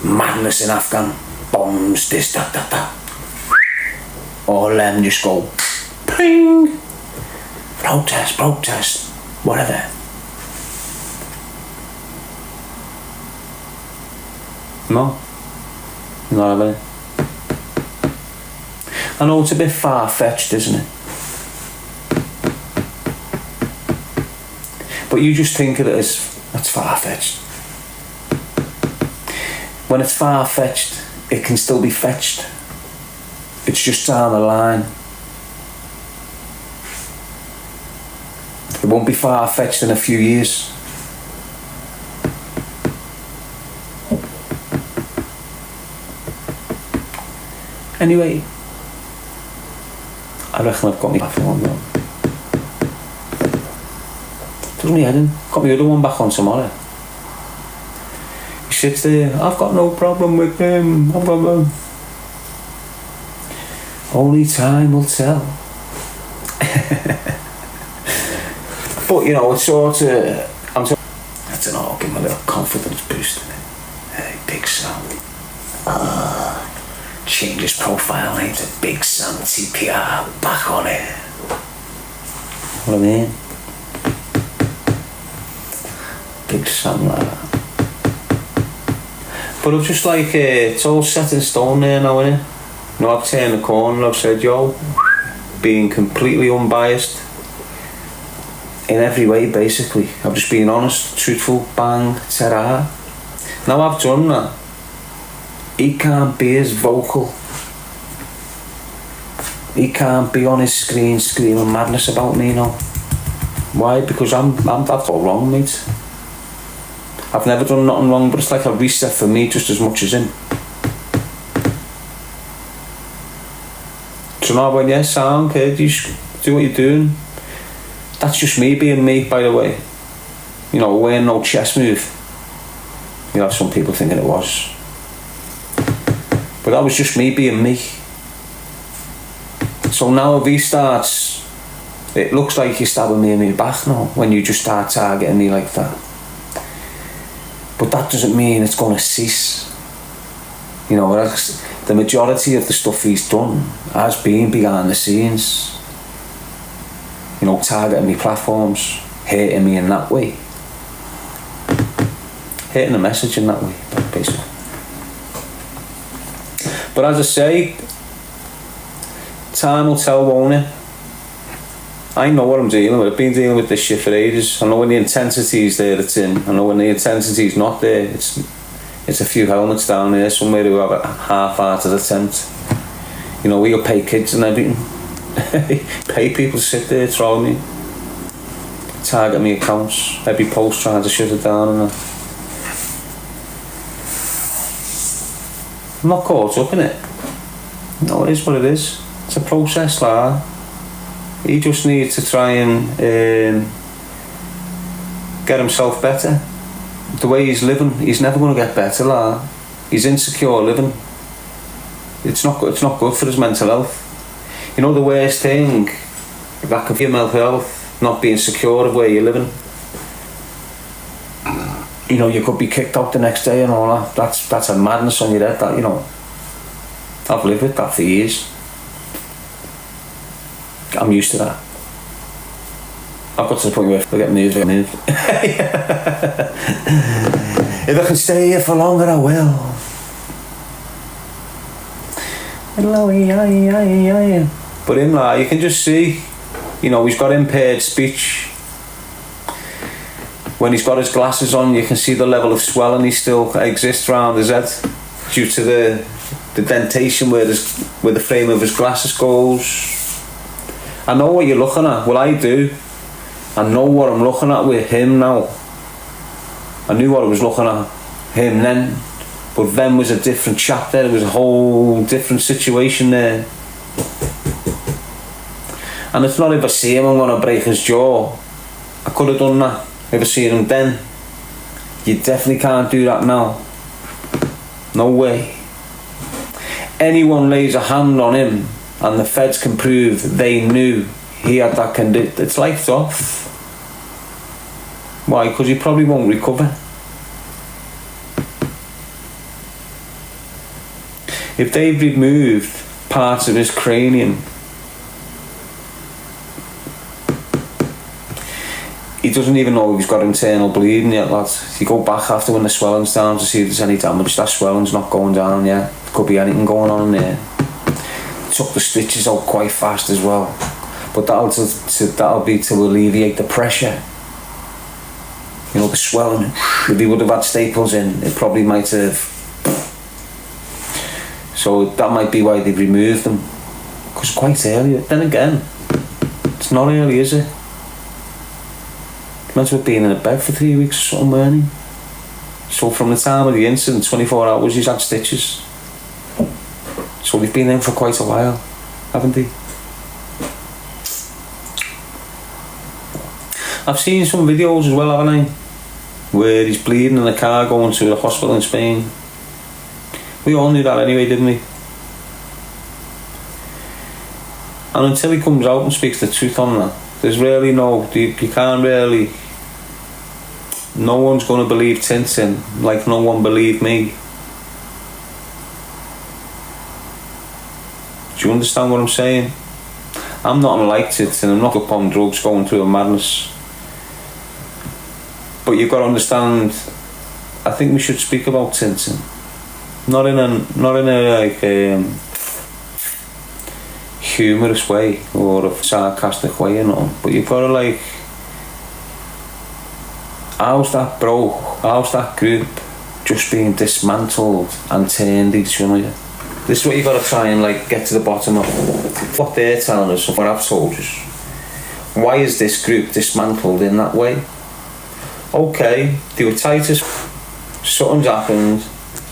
madness in Afghan, bombs, this, that. All them just go, ping, protest, whatever. No, not having it. I know it's a bit far-fetched, isn't it? But you just think of it as, that's far-fetched. When it's far-fetched, it can still be fetched. It's just down the line. It won't be far-fetched in a few years. Anyway, I reckon I've got my platform now. Does me head in. Got my other one back on tomorrow. He sits there, I've got no problem with him. Only time will tell. But you know, it's sort of, I don't know, I'll give him a little confidence boost in it. Hey, Big Sam. Change his profile name to Big Sam TPR, back on it. What I mean? Big Sam like that. But I'm just like, it's all set in stone there now, innit? You know, I've turned the corner, I've said, yo, being completely unbiased in every way, basically. I've just been honest, truthful, bang, ta-da. Now I've done that. He can't be as vocal. He can't be on his screen screaming madness about me now. Why? Because that's all wrong, mate. I've never done nothing wrong, but it's like a reset for me just as much as him. So now when you sound kid, you do what you're doing. That's just me being me, by the way. You know, wearing no chess move. You know, some people thinking it was. But that was just me being me. So now if he starts, it looks like you're stabbing me in my back now when you just start targeting me like that. But that doesn't mean it's going to cease. You know, the majority of the stuff he's done has been behind the scenes. You know, targeting me platforms, hating me in that way. Hating the message in that way, basically. But as I say, time will tell, won't it? I know what I'm dealing with. I've been dealing with this shit for ages. I know when the intensity's there, it's in. I know when the intensity's not there, it's a few helmets down there somewhere who have a half-hearted attempt. You know, we'll pay kids and everything. Pay people to sit there, troll me, target me accounts, every post trying to shut it down and that. I'm not caught up in it. No, it is what it is. It's a process, like. He just needs to try and get himself better. The way he's living, he's never going to get better, like. He's insecure living. It's not good for his mental health. You know, the worst thing that can be your mental health, not being secure of where you're living. You know, you could be kicked out the next day and all that. That's a madness on your head, that, you know. I've lived with that for years. I'm used to that. I've got to the point where if I get moved, I move. If I can stay here for longer, I will. But him, like, you can just see, you know, he's got impaired speech. When he's got his glasses on, you can see the level of swelling he still exists around his head due to the dentation where the frame of his glasses goes. I know what you're looking at. Well, I do. I know what I'm looking at with him now. I knew what I was looking at him then, but then was a different chapter. There was a whole different situation there. And it's not if I see him I'm going to break his jaw. I could have done that if I seen him then. You definitely can't do that now. No way. Anyone lays a hand on him and the feds can prove they knew he had that condition, it's life's off. Why? Because he probably won't recover. If they've removed parts of his cranium, he doesn't even know if he's got internal bleeding yet, lads. You go back after when the swelling's down to see if there's any damage. That swelling's not going down yet. There could be anything going on in there. Took the stitches out quite fast as well, but that'll be to alleviate the pressure. You know, the swelling. If he would have had staples in, it probably might have. So that might be why they've removed them, because quite early. Then again, it's not early, is it? Imagine being in a bed for 3 weeks or something, weren't he? So from the time of the incident, 24 hours, he's had stitches. So they've been in for quite a while, haven't they? I've seen some videos as well, haven't I? Where he's bleeding in the car going to the hospital in Spain. We all knew that anyway, didn't we? And until he comes out and speaks the truth on that, there's really you can't really... No one's going to believe Tintin like no one believed me. Do you understand what I'm saying? I'm not unlike Tintin, I'm not up on drugs going through a madness. But you've got to understand, I think we should speak about Tintin. Not in a like humorous way or a sarcastic way, you know. But you've got to like, how's that group just being dismantled and turned each on you? This is what you've got to try and like get to the bottom of. What they're telling us and what I've told us. Why is this group dismantled in that way? Okay, they were tight as something's happened,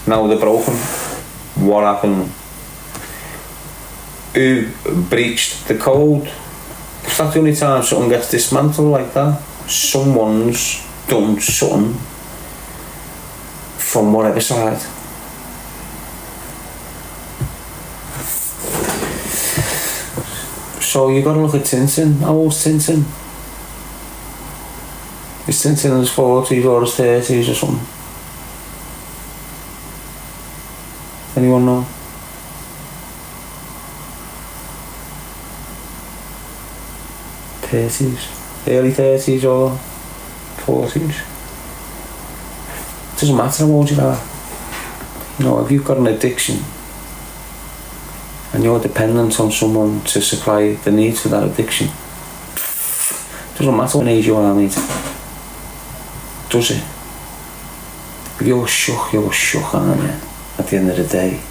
now they're broken. What happened? Who breached the code? Because that's the only time something gets dismantled like that. Someone's done something from whatever side. So you got to look at Tintin. How old's Tintin? Is Tintin in his 40s or his 30s or something? Anyone know? Early 30s or 40s? It doesn't matter how old you are. You know, if you've got an addiction and you're dependent on someone to supply the needs for that addiction, it doesn't matter what age you are, mate. Does it? If you're shook, aren't you? At the end of the day.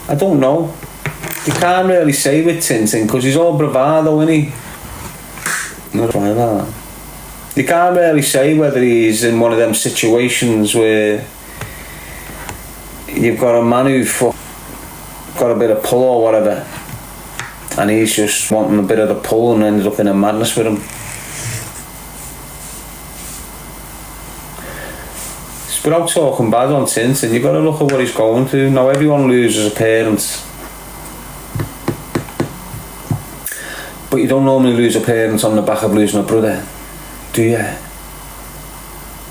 I don't know. You can't really say with Tintin because he's all bravado, isn't he? Not like that. You can't really say whether he's in one of them situations where you've got a man who's got a bit of pull or whatever, and he's just wanting a bit of the pull and ended up in a madness with him. Without talking bad on Tintin, you've got to look at what he's going through. Now everyone loses a parent, but you don't normally lose a parent on the back of losing a brother, do you?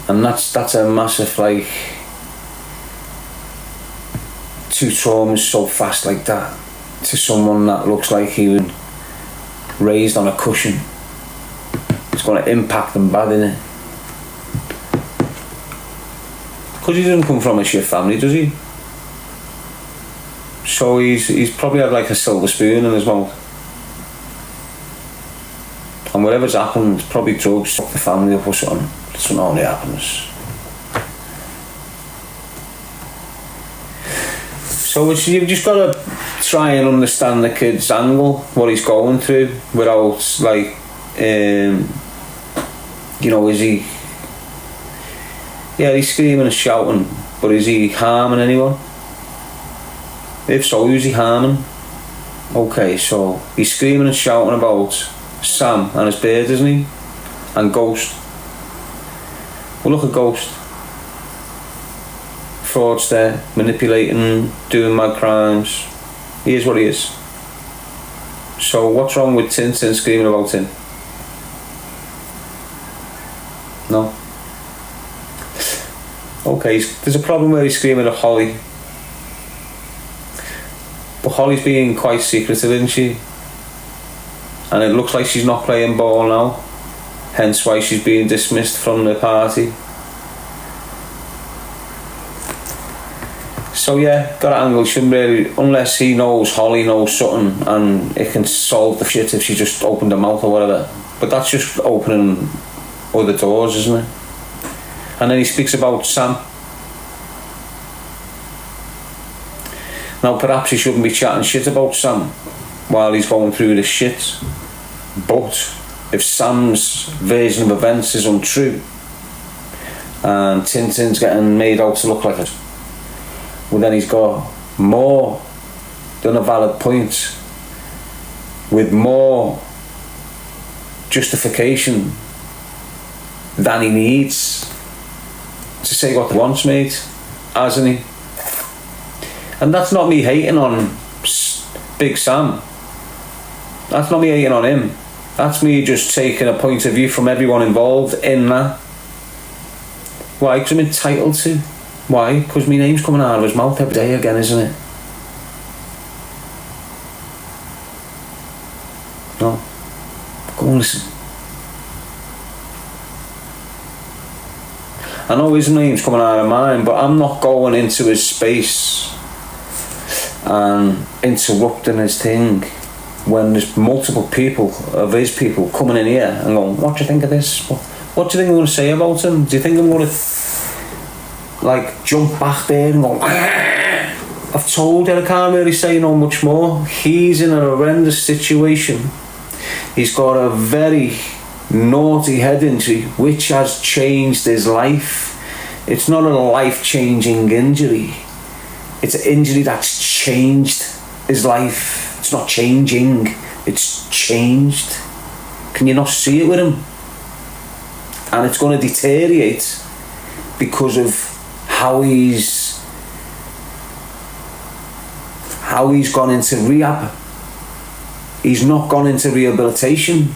And that's a massive, like, two traumas so fast like that to someone that looks like he was raised on a cushion. It's going to impact them bad, innit? Because he doesn't come from a shit family, does he? So he's probably had like a silver spoon in his mouth. And whatever's happened, probably drugs, fuck the family up or something. That's what normally happens. So you've just got to try and understand the kid's angle, what he's going through, without like, you know, is he... Yeah, he's screaming and shouting, but is he harming anyone? If so, who's he harming? Okay, so he's screaming and shouting about Sam and his beard, isn't he? And Ghost. Well, look at Ghost. Fraudster, manipulating, doing mad crimes. He is what he is. So what's wrong with Tintin screaming about him? No. Okay, there's a problem where he's screaming at Holly. But Holly's being quite secretive, isn't she? And it looks like she's not playing ball now. Hence why she's being dismissed from the party. So yeah, got an angle, shouldn't really, unless he knows Holly knows something and it can solve the shit if she just opened her mouth or whatever. But that's just opening other doors, isn't it? And then he speaks about Sam. Now perhaps he shouldn't be chatting shit about Sam while he's going through this shit. But if Sam's version of events is untrue and Tintin's getting made out to look like it, well then he's got more than a valid point, with more justification than he needs to say what he wants, mate, hasn't he? And that's not me hating on Big Sam. That's not me hating on him. That's me just taking a point of view from everyone involved in that. Why? Because I'm entitled to. Why? Because my name's coming out of his mouth every day again, isn't it? No. Go and listen. I know his name's coming out of mine, but I'm not going into his space and interrupting his thing when there's multiple people of his people coming in here and going, what do you think of this? What do you think I'm going to say about him? Do you think I'm going to like jump back there and go, I've told you I can't really say no much more. He's in a horrendous situation. He's got a very naughty head injury which has changed his life. It's not a life-changing injury. It's an injury that's changed his life. It's not changing, it's changed. Can you not see it with him? And it's going to deteriorate because of how he's gone into rehab. He's not gone into rehabilitation.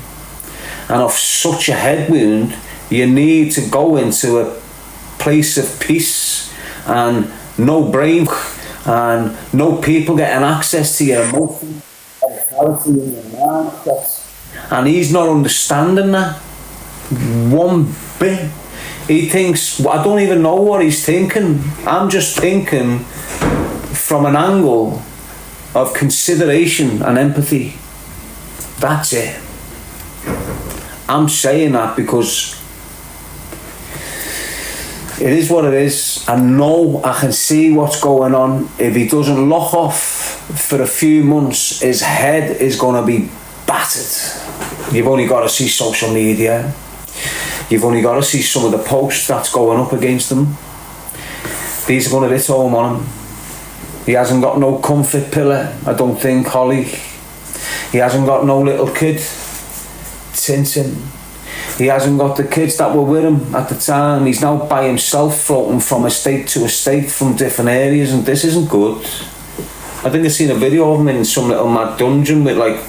And of such a head wound, you need to go into a place of peace and no brain and no people getting access to your emotions and clarity in your mind. And he's not understanding that one bit. He thinks, I don't even know what he's thinking. I'm just thinking from an angle of consideration and empathy. That's it. I'm saying that because it is what it is. I know, I can see what's going on. If he doesn't lock off for a few months, his head is going to be battered. You've only got to see social media. You've only got to see some of the posts that's going up against him. These are going to hit home on him. He hasn't got no comfort pillar, I don't think, Holly. He hasn't got no little kid, Tintin. He hasn't got the kids that were with him at the time. He's now by himself, floating from estate to estate from different areas, and this isn't good. I think I've seen a video of him in some little mad dungeon with like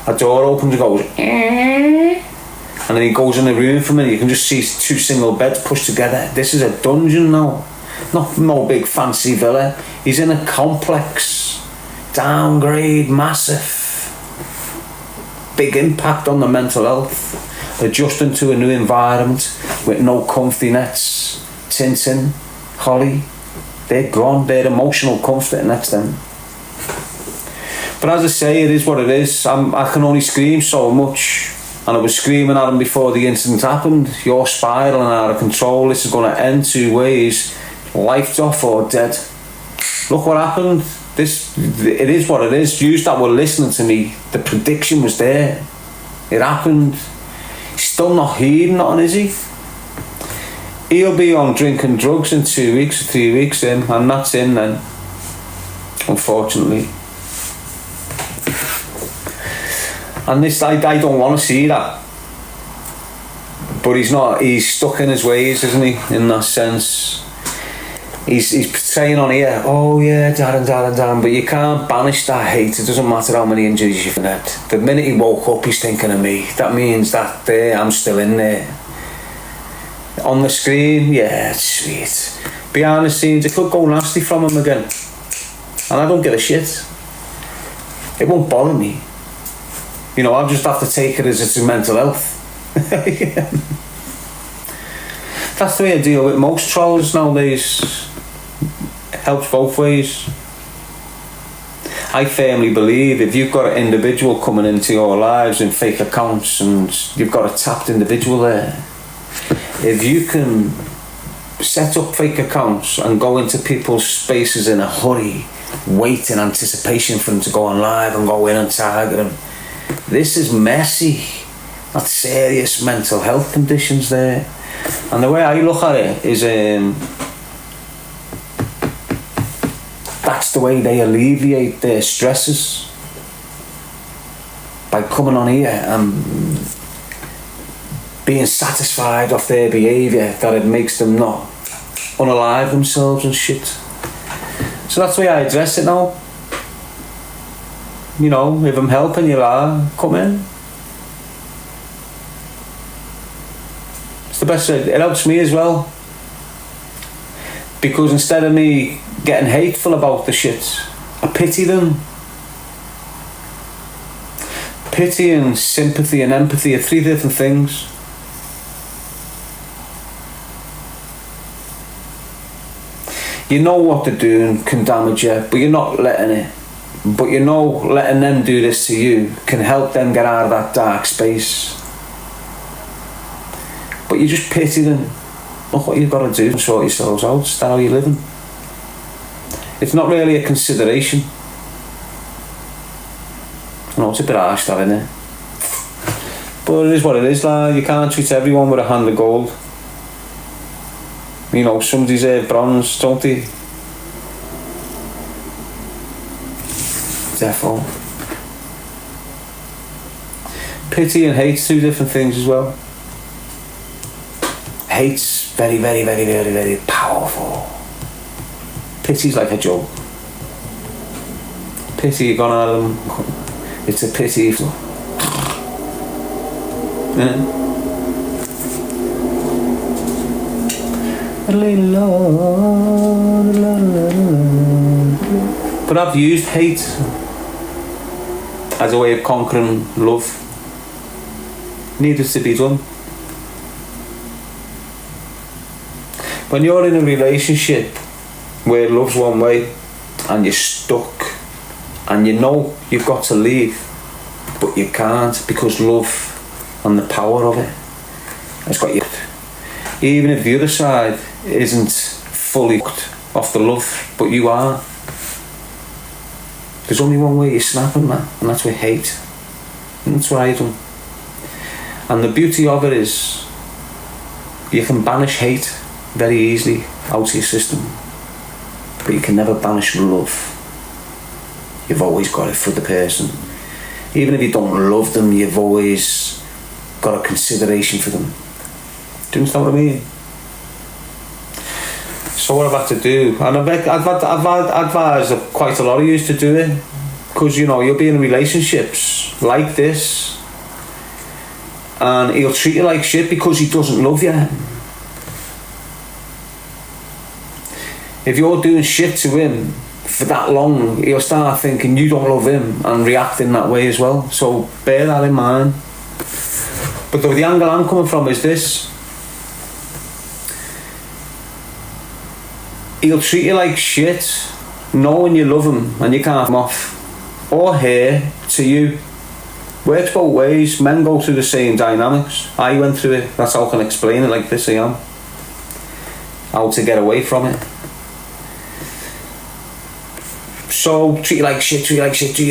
a door opens and goes and then he goes in the room for a minute. You can just see two single beds pushed together. This is a dungeon now, not no big fancy villa. He's in a complex, downgrade, massive, big impact on the mental health, adjusting to a new environment with no comfy nets. Tintin, Holly, they're gone. They're emotional comfort nets then. But as I say, it is what it is. I can only scream so much, and I was screaming at him before the incident happened. You're spiralling out of control. This is going to end two ways: life's off or dead. Look what happened. It is what it is. You that were listening to me, the prediction was there. It happened. He's still not hearing nothing, is he? He'll be on drinking drugs in 2 weeks or 3 weeks in, and that's in then, unfortunately. And this, I don't want to see that. But he's stuck in his ways, isn't he, in that sense. He's portraying on here, oh yeah, Darren, but you can't banish that hate. It doesn't matter how many injuries you've had. The minute he woke up, he's thinking of me. That means that I'm still in there. On the screen, yeah, it's sweet. Behind the scenes, it could go nasty from him again. And I don't give a shit. It won't bother me. You know, I'll just have to take it as it's his mental health. Yeah. That's the way I deal with most trolls nowadays. It helps both ways. I firmly believe if you've got an individual coming into your lives in fake accounts and you've got a tapped individual there, if you can set up fake accounts and go into people's spaces in a hurry, wait in anticipation for them to go on live and go in and target them, this is messy. That's serious mental health conditions there. And the way I look at it is, that's the way they alleviate their stresses, by coming on here and being satisfied of their behaviour, that it makes them not unalive themselves and shit. So that's the way I address it now. You know, if I'm helping you, come in. It's the best way. It helps me as well, because instead of me getting hateful about the shit, I pity them. Pity and sympathy and empathy are three different things. You know what they're doing can damage you, but you're not letting it. But you know, letting them do this to you can help them get out of that dark space. But you just pity them. Look what you've got to do and sort yourselves out. Is that how you're living? It's not really a consideration. I know it's a bit harsh, that, isn't it? But it is what it is, lad. You can't treat everyone with a hand of gold. You know, some deserve bronze, don't they? Therefore, pity and hate's two different things as well. Hate's very, very, very, very, very powerful. Pity's like a joke. Pity, you're gone at them. It's a pity. Yeah. But I've used hate as a way of conquering love. Needless to be done. When you're in a relationship where love's one way and you're stuck and you know you've got to leave, but you can't because love and the power of it has got you. Even if the other side isn't fully hooked off the love, but you are. There's only one way you're snapping, man, and that's with hate. And that's what I do. And the beauty of it is, you can banish hate very easily out of your system, but you can never banish love. You've always got it for the person. Even if you don't love them, you've always got a consideration for them. Do you understand what I mean? So what I've had to do, and I've advised quite a lot of you to do it, because you know you'll be in relationships like this, and he'll treat you like shit because he doesn't love you. If you're doing shit to him for that long, he'll start thinking you don't love him and react in that way as well. So bear that in mind. But the angle I'm coming from is this. He'll treat you like shit, knowing you love him and you can't come off. Or her to you. Works both ways. Men go through the same dynamics. I went through it. That's how I can explain it like this. I am. How to get away from it. So treat you like shit, do you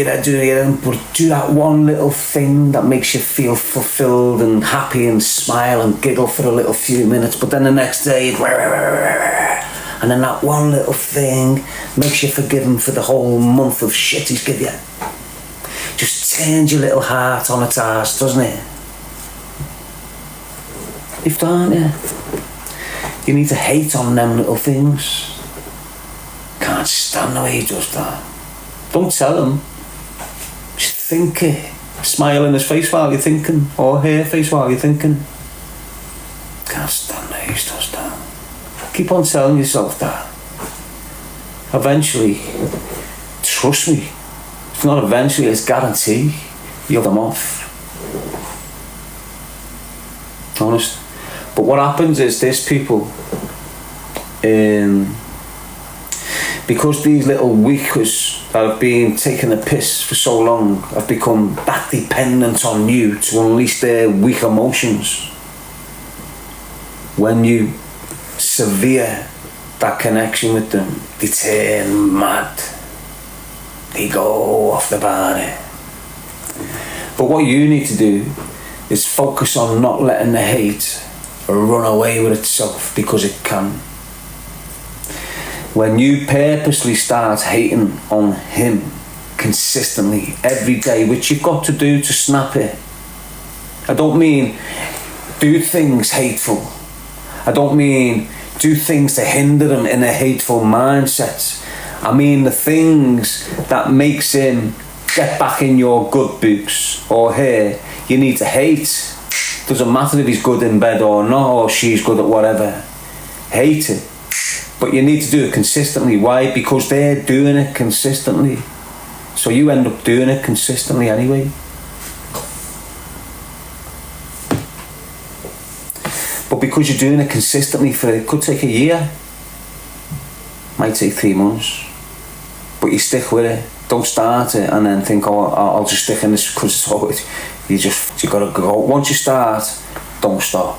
that, but do that one little thing that makes you feel fulfilled and happy and smile and giggle for a little few minutes, but then the next day, and then that one little thing makes you forgive him for the whole month of shit he's give you. Just turns your little heart on its arse, doesn't it? You've done, yeah. You need to hate on them little things. Can't stand the way he does that. Don't tell him. Just think it. Smile in his face while you're thinking, or her face while you're thinking. Can't stand the way he does that. Keep on telling yourself that. Eventually, trust me, if not eventually, it's guarantee you'll come off. Honest. But what happens is this, people, because these little weakers that have been taking the piss for so long have become that dependent on you to unleash their weak emotions. When you sever that connection with them, they turn mad. They go off the body. But what you need to do is focus on not letting the hate run away with itself, because it can. When you purposely start hating on him consistently every day, which you've got to do to snap it. I don't mean do things hateful. I don't mean do things to hinder him in a hateful mindset. I mean the things that makes him get back in your good books or her. You need to hate. Doesn't matter if he's good in bed or not, or she's good at whatever. Hate it. But you need to do it consistently. Why? Because they're doing it consistently. So you end up doing it consistently anyway. But because you're doing it consistently it could take a year. Might take 3 months. But you stick with it. Don't start it and then think, oh, I'll just stick in this because it's always... You gotta go. Once you start, don't stop.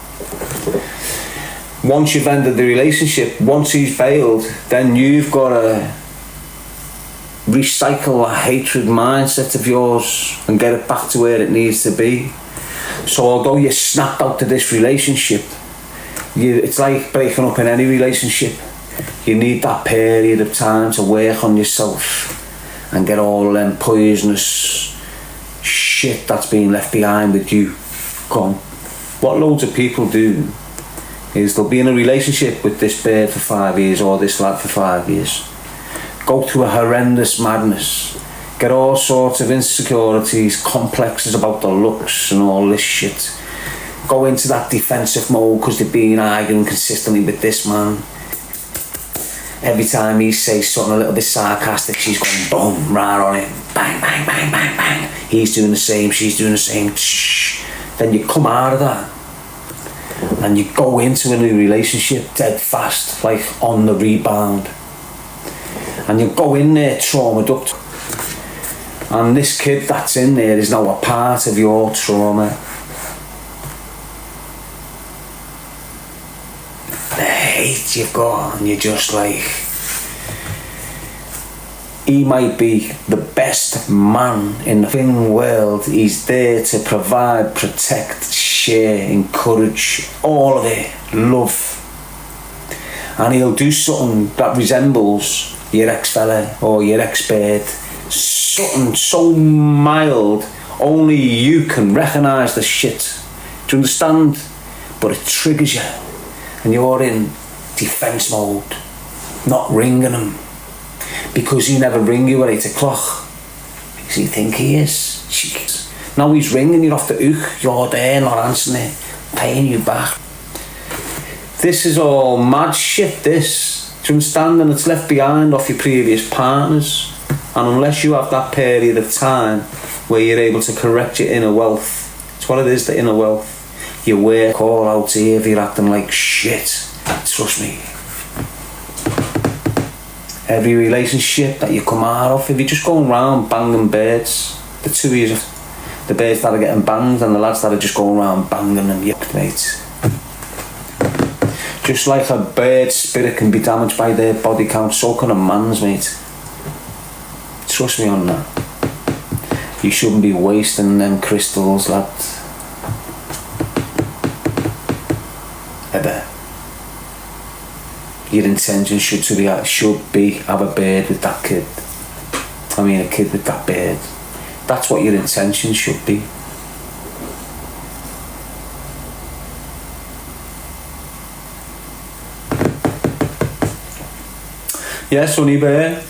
Once you've ended the relationship, once he's bailed, then you've got to recycle that hatred mindset of yours and get it back to where it needs to be. So although you snapped out to this relationship, it's like breaking up in any relationship. You need that period of time to work on yourself and get all them poisonous shit that's been left behind with you gone. What loads of people do is they'll be in a relationship with this bird for 5 years or this lad for 5 years, go through a horrendous madness, get all sorts of insecurities, complexes about their looks and all this shit, go into that defensive mode because they've been arguing consistently with this man. Every time he says something a little bit sarcastic, she's going boom, right on it, bang, bang, bang, bang, bang. He's doing the same, she's doing the same. Then you come out of that and you go into a new relationship dead fast, like on the rebound. And you go in there traumaed up. And this kid that's in there is now a part of your trauma. The hate you've got, and you're just like... He might be the best man in the fucking world. He's there to provide, protect, share, encourage, all of it, love. And he'll do something that resembles your ex-fella or your ex-bird. Something so mild, only you can recognise the shit. Do you understand? But it triggers you. And you're in defence mode, not ringing him. Because he never ring you at 8 o'clock. Because you think he is. Shit. Now he's ringing you off the hook, you're there not answering it, paying you back. This is all mad shit, this. Do you understand? And it's left behind off your previous partners. And unless you have that period of time where you're able to correct your inner wealth, it's what it is, the inner wealth. You work all out here if you're acting like shit. Trust me. Every relationship that you come out of, if you're just going around banging birds, the two of you, the birds that are getting banged and the lads that are just going around banging them, yuck, mate. Just like a bird's spirit can be damaged by their body count, so can a man's, mate. Trust me on that. You shouldn't be wasting them crystals, lad. Ever. Your intention should be have a bird with that kid. I mean a kid with that bird. That's what your intention should be. Yeah, Sonny Bear.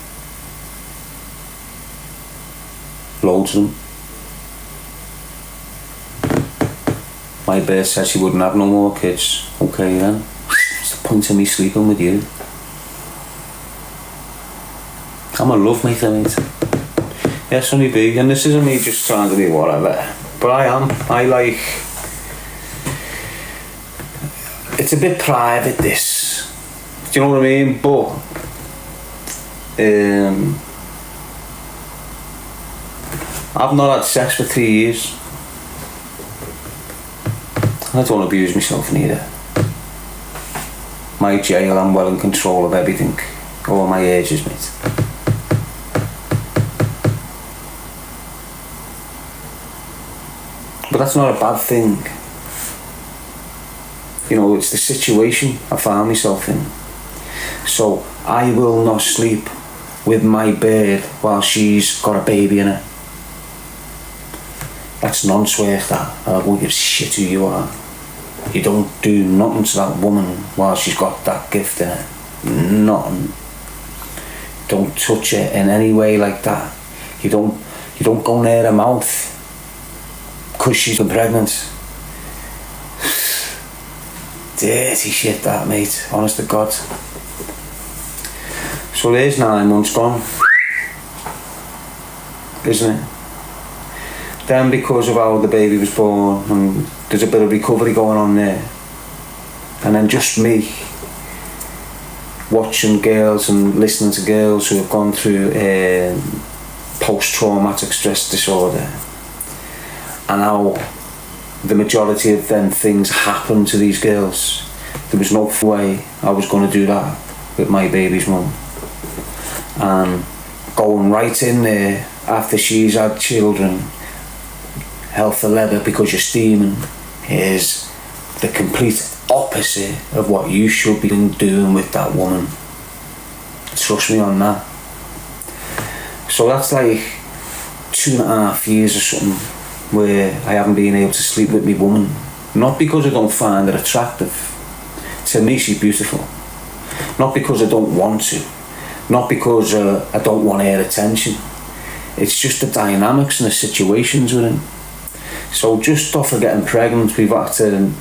Loads of them. My bear said she wouldn't have no more kids. Okay then. What's the point of me sleeping with you? I'm a love maker, mate. Yes, Sonny B, and this isn't me just trying to be whatever, but I am. I like... It's a bit private, this. Do you know what I mean? But... I've not had sex for 3 years. I don't abuse myself neither. My jail, I'm well in control of everything. All my urges, mate. But that's not a bad thing. You know, it's the situation I found myself in. So I will not sleep with my bird while she's got a baby in her. That's nonsense, that. I won't give a shit who you are. You don't do nothing to that woman while she's got that gift in her. Nothing. Don't touch her in any way like that. You don't go near her mouth because she's been pregnant. Dirty shit, that, mate. Honest to God. So there's 9 months gone, isn't it? Then, because of how the baby was born, and there's a bit of recovery going on there, and then just me watching girls and listening to girls who have gone through post-traumatic stress disorder, and how the majority of them things happen to these girls. There was no way I was going to do that with my baby's mum. And going right in there after she's had children, health for leather because you're steaming, is the complete opposite of what you should be doing with that woman. Trust me on that. So that's like 2.5 years or something where I haven't been able to sleep with my woman. Not because I don't find her attractive. To me, she's beautiful. Not because I don't want to. Not because I don't want her attention. It's just the dynamics and the situations we're in. So just off of getting pregnant, we've had to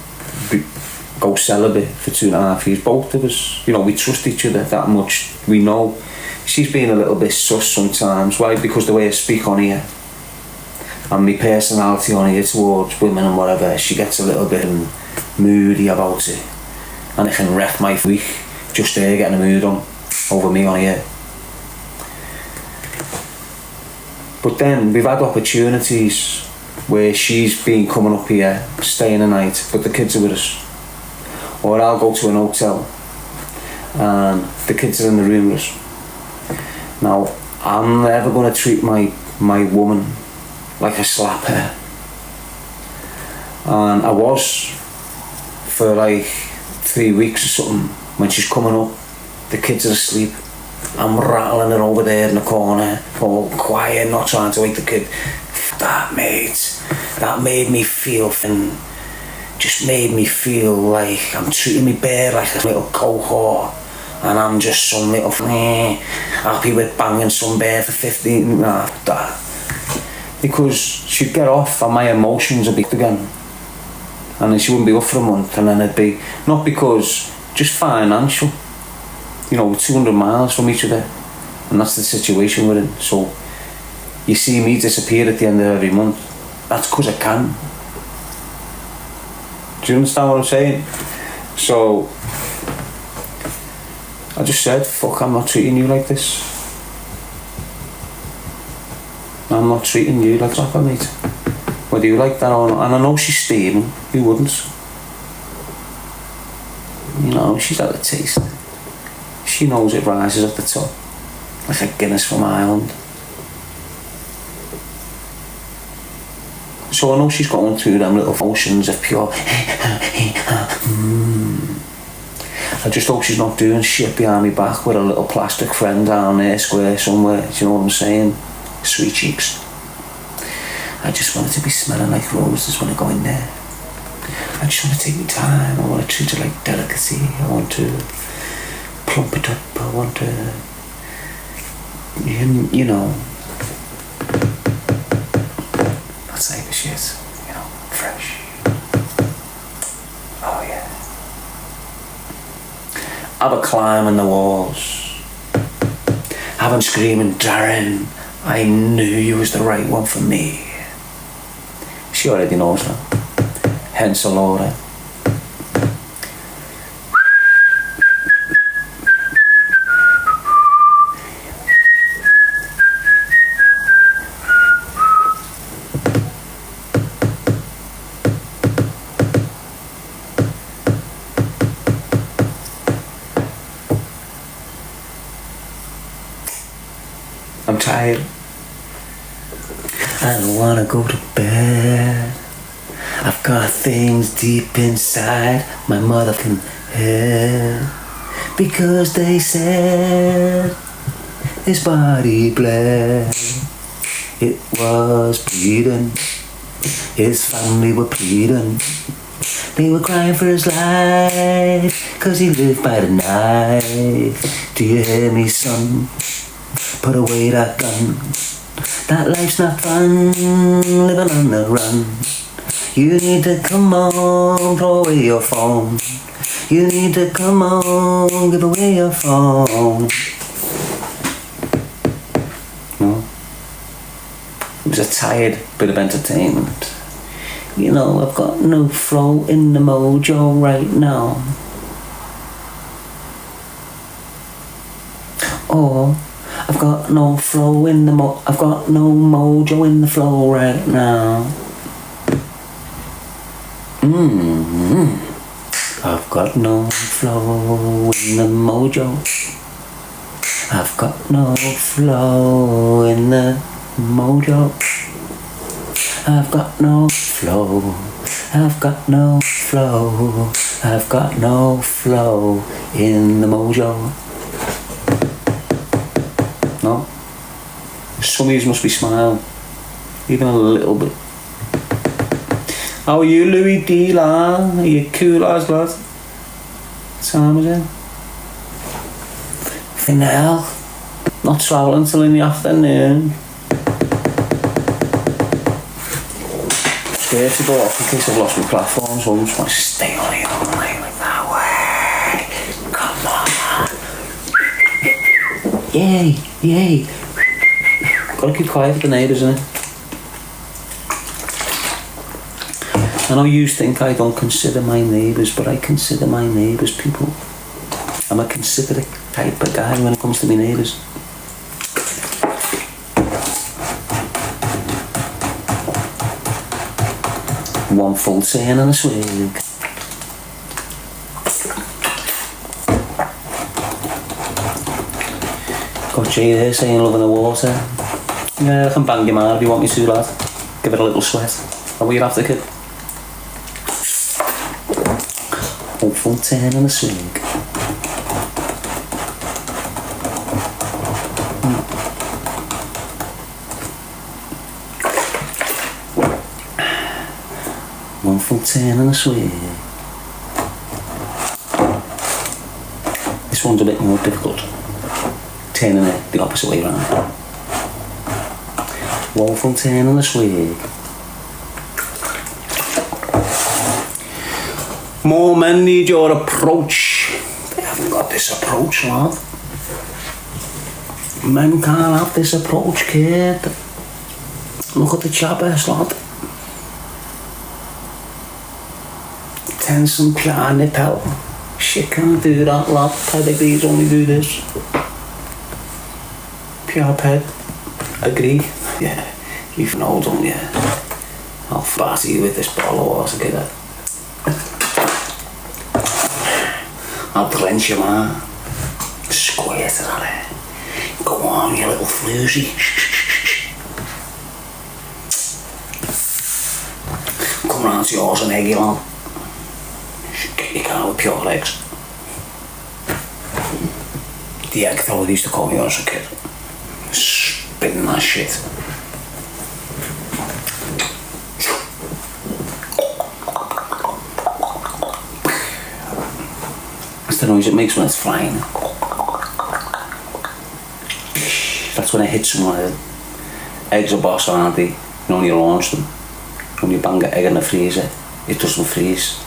go celibate for 2.5 years. Both of us, you know, we trust each other that much. We know she's been a little bit sus sometimes. Why? Because the way I speak on here and my personality on here towards women and whatever, she gets a little bit moody about it, and it can wreck my week just there getting a mood on over me on here. But then we've had opportunities where she's been coming up here, staying a night, but the kids are with us. Or I'll go to an hotel and the kids are in the room with us. Now, I'm never going to treat my woman like I slap her. And I was for like 3 weeks or something. When she's coming up, the kids are asleep, I'm rattling her over there in the corner, all quiet, not trying to wake the kid. That made me feel just made me feel like I'm treating me bear like a little cohort, and I'm just some little happy with banging some bear for 15. That. Because she'd get off and my emotions would be again, and then she wouldn't be up for a month, and then it'd be, not because, just financial. You know, we're 200 miles from each other, and that's the situation we're in. So you see me disappear at the end of every month. That's because I can. Do you understand what I'm saying? So I just said, fuck, I'm not treating you like this. I'm not treating you like that, mate. Whether you like that or not. And I know she's steaming. Who wouldn't? You know, she's had a taste. She knows it rises at the top, like a Guinness from Ireland. So I know she's going through them little motions of pure I just hope she's not doing shit behind me back with a little plastic friend down there square somewhere. Do you know what I'm saying? Sweet cheeks. I just want it to be smelling like roses when I go in there. I just want to take my time. I want to treat it like delicacy. I want to plump it up. I want to, you know, that type of shit, you know, fresh. Oh yeah. Have a climb in the walls. Have him screaming, Darren, I knew you was the right one for me. She already knows that. Hence a Laura. I'm tired. I don't wanna go to bed. I've got things deep inside my motherfucking head, because they said his body bled. It was bleeding, his family were pleading. They were crying for his life, 'cause he lived by the knife. Do you hear me, son? Put away that gun. That life's not fun, living on the run. You need to come on, throw away your phone. You need to come on, give away your phone. No? It was a tired bit of entertainment. You know, I've got no flow in the mojo right now. Or I've got no flow in the I've got no mojo in the flow right now. I've got no flow in the mojo. I've got no flow in the mojo. I've got no flow. I've got no flow. I've got no flow in the mojo. No? Some of you must be smiling. Even a little bit. How are you, Louis D. Lan? Are you cool as lad? What time is it? In the hell. Not travelling till in the afternoon. Scared to go off in case I've lost my platform, so I just want to stay on here all night like that way. Come on. Yay, yay. Gotta keep quiet with the neighbours, innit? I know you think I don't consider my neighbours, but I consider my neighbours people. I'm a considerate type of guy when it comes to my neighbours. One full turn and a swig. Got Jay there saying loving the water. Yeah, I can bang your man if you want me to, lad. Give it a little sweat. How are you after, kid? One full turn and a swig. One full turn and a swig. This one's a bit more difficult. Turning it the opposite way around. One full turn and a swig. More men need your approach. They haven't got this approach, lad. Men can't have this approach, kid. Look at the chappers, lad. Tense and pure nipple. Shit can't do that, lad. Pedigrees only do this. Pure ped. Agree? Yeah. You know, don't you? I'll batter you with this bottle of water, kid. I'll drench you, man. Squirt it at it. Go on, you little floozy. Come round to yours and eggy, lad. Get your car with pure eggs. The egg fella used to call me when I was a kid. Spitting that shit. That's the noise it makes when it's flying. That's when it hits someone. Eggs are boss, aren't they? You know when you launch them. When you bang an egg in the freezer, it doesn't freeze.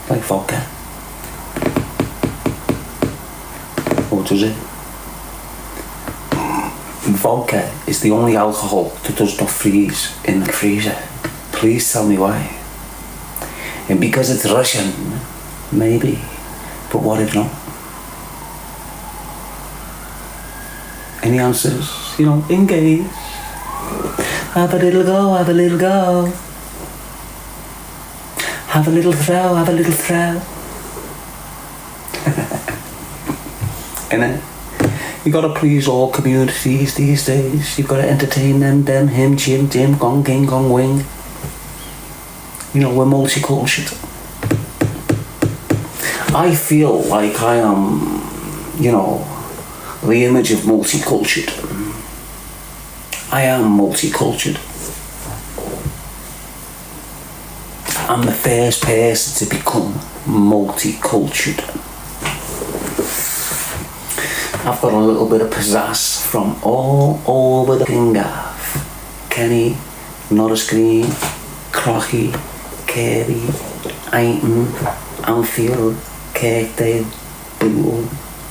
Like vodka. Or does it? Vodka is the only alcohol that does not freeze in the freezer. Please tell me why. And because it's Russian, maybe. But what if not? Any answers? You know, engage. Have a little go, have a little go. Have a little throw, have a little throw. Innit? You gotta please all communities these days. You gotta entertain them, him, Jim, gong, king, gong, wing. You know, we're multicultural. I feel like I am, you know, the image of multicultural. I am multicultural. I'm the first person to become multicultural. I've got a little bit of pizzazz from all over the Gav. Kenny, Norris Green, Crocky, Kirby, Ayton, Anfield, Kirkdale, Bootle,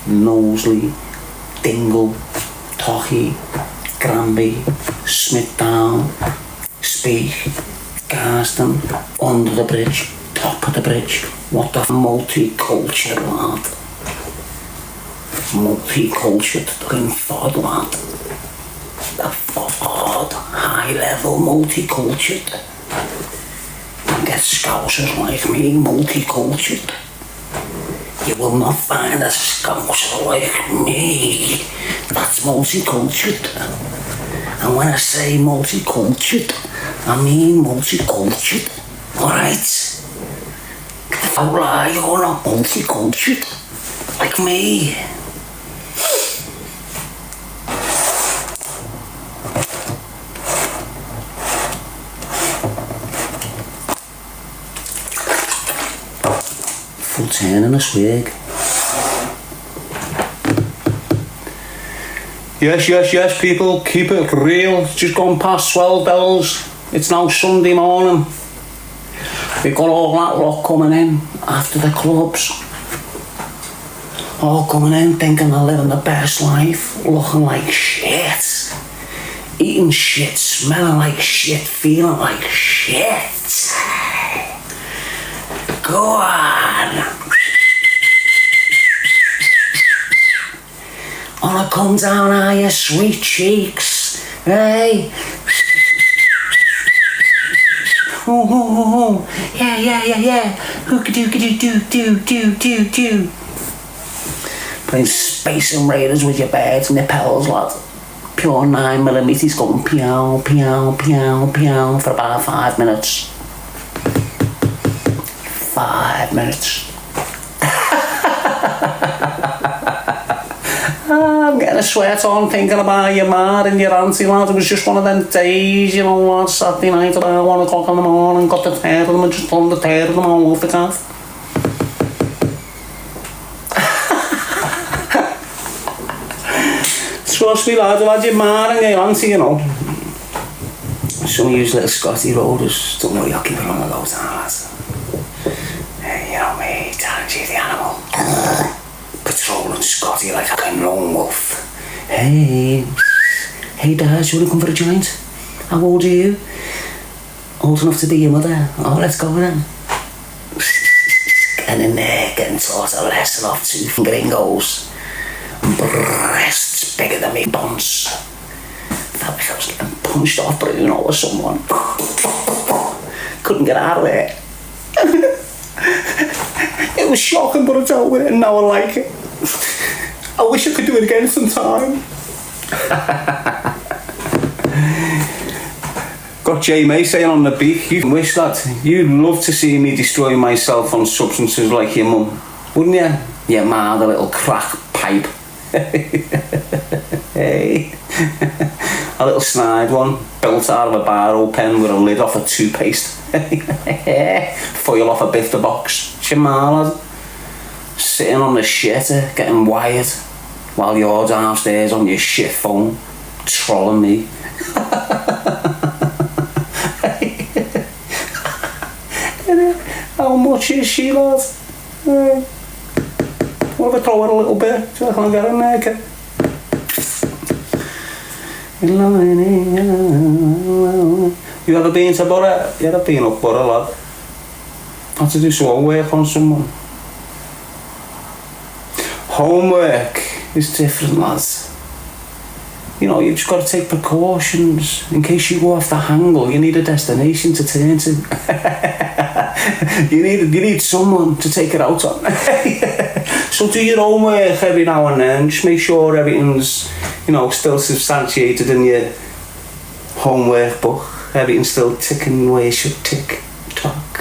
Knowsley, Dingle, Tochey, Granby, Smithdown, Speak, Garston, under the bridge, top of the bridge. What the multicultural, lad. Multicultural, fucking FOD, lad. The FOD, high level multicultural. And get scousers like me, multicultural. You will not find a scouser like me. That's multicultural. And when I say multicultural, I mean multicultural. Alright? Alright, you're not multicultural like me. Full turn and a swig. Yes, people, keep it real. It's just gone past 12 bells. It's now Sunday morning. We've got all that lot coming in after the clubs. All coming in thinking they're living the best life, looking like shit, eating shit, smelling like shit, feeling like shit. Go on. Wanna come down on your sweet cheeks, hey? Oh, yeah. Hookadoo. Playing Space Invaders with your birds and your pals, lad. Pure 9mm going pew for about 5 minutes. 5 minutes. I'm getting a sweat on thinking about your ma and your auntie, lad. It was just one of them days, you know, lad. Saturday night about 1 o'clock in the morning, got the tear of them and just done the tear of them all over the gaff. Trust me, lad, I've had your ma and your auntie, you know. Some of you little Scotty roaders don't know you'll keep it on the low time, lads. Hey, you know me, Darren G the animal. Patrolling Scotty like a lone wolf. Hey Dad, you wanna come for a joint? How old are you? Old enough to be your mother. Oh, let's go then. Getting in there, getting taught a lesson off 2 gringos. Breasts bigger than me buns. Felt like I was getting punched off Bruno or someone. Couldn't get out of there. It was shocking, but I dealt with it and now I like it. I wish I could do it again sometime. Got Jay May saying on the beat, you wish that you'd love to see me destroy myself on substances like your mum, wouldn't you? Your ma, the little crack pipe. Hey. A little snide one, built out of a barrow pen with a lid off a toothpaste. Foil off a bifter box. It's your ma, lad. Sitting on the shitter, getting wired, while you're downstairs on your shit phone, trolling me. How much is she, lad? What if I throw it a little bit so I can get in there, kid? You ever been to Borough? You ever been up Borough, lad? Had to do some homework on someone. Homework is different, lads. You know, you've just got to take precautions. In case you go off the handle, you need a destination to turn to. you need someone to take it out on. So do your homework every now and then. Just make sure everything's, you know, still substantiated in your homework book. Everything's still ticking the way it should tick. Tock.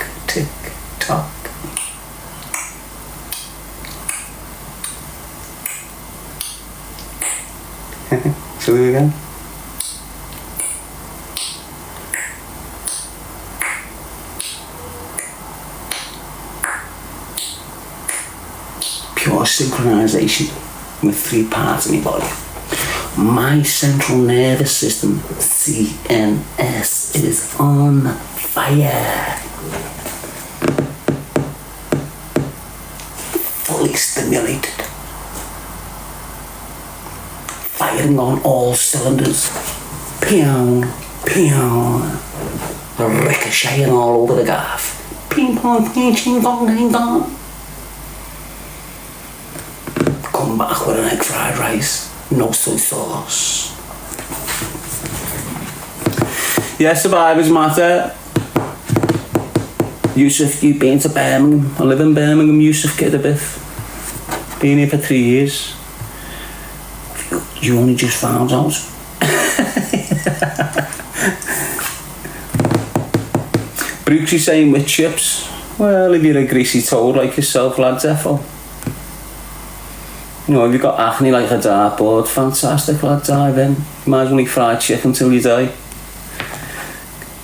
go. Pure synchronization with 3 parts of my body. My central nervous system, CNS, is on fire. Fully stimulated. Firing on all cylinders. Pew, pew. Ricocheting all over the gaff. Ping pong, ping ching dong ding dong. Come back with an egg fried rice. No soy sauce. Yeah, survivors matter. Yusuf, you've been to Birmingham. I live in Birmingham, Yusuf Kidabith. Been here for 3 years. You only just found out. Brooksy saying with chips. Well, if you're a greasy toad like yourself, lad, defo. You know, if you've got acne like a dartboard, fantastic, lad, dive in. Might as well eat fried chicken till you die.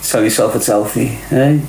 Tell yourself it's healthy, eh?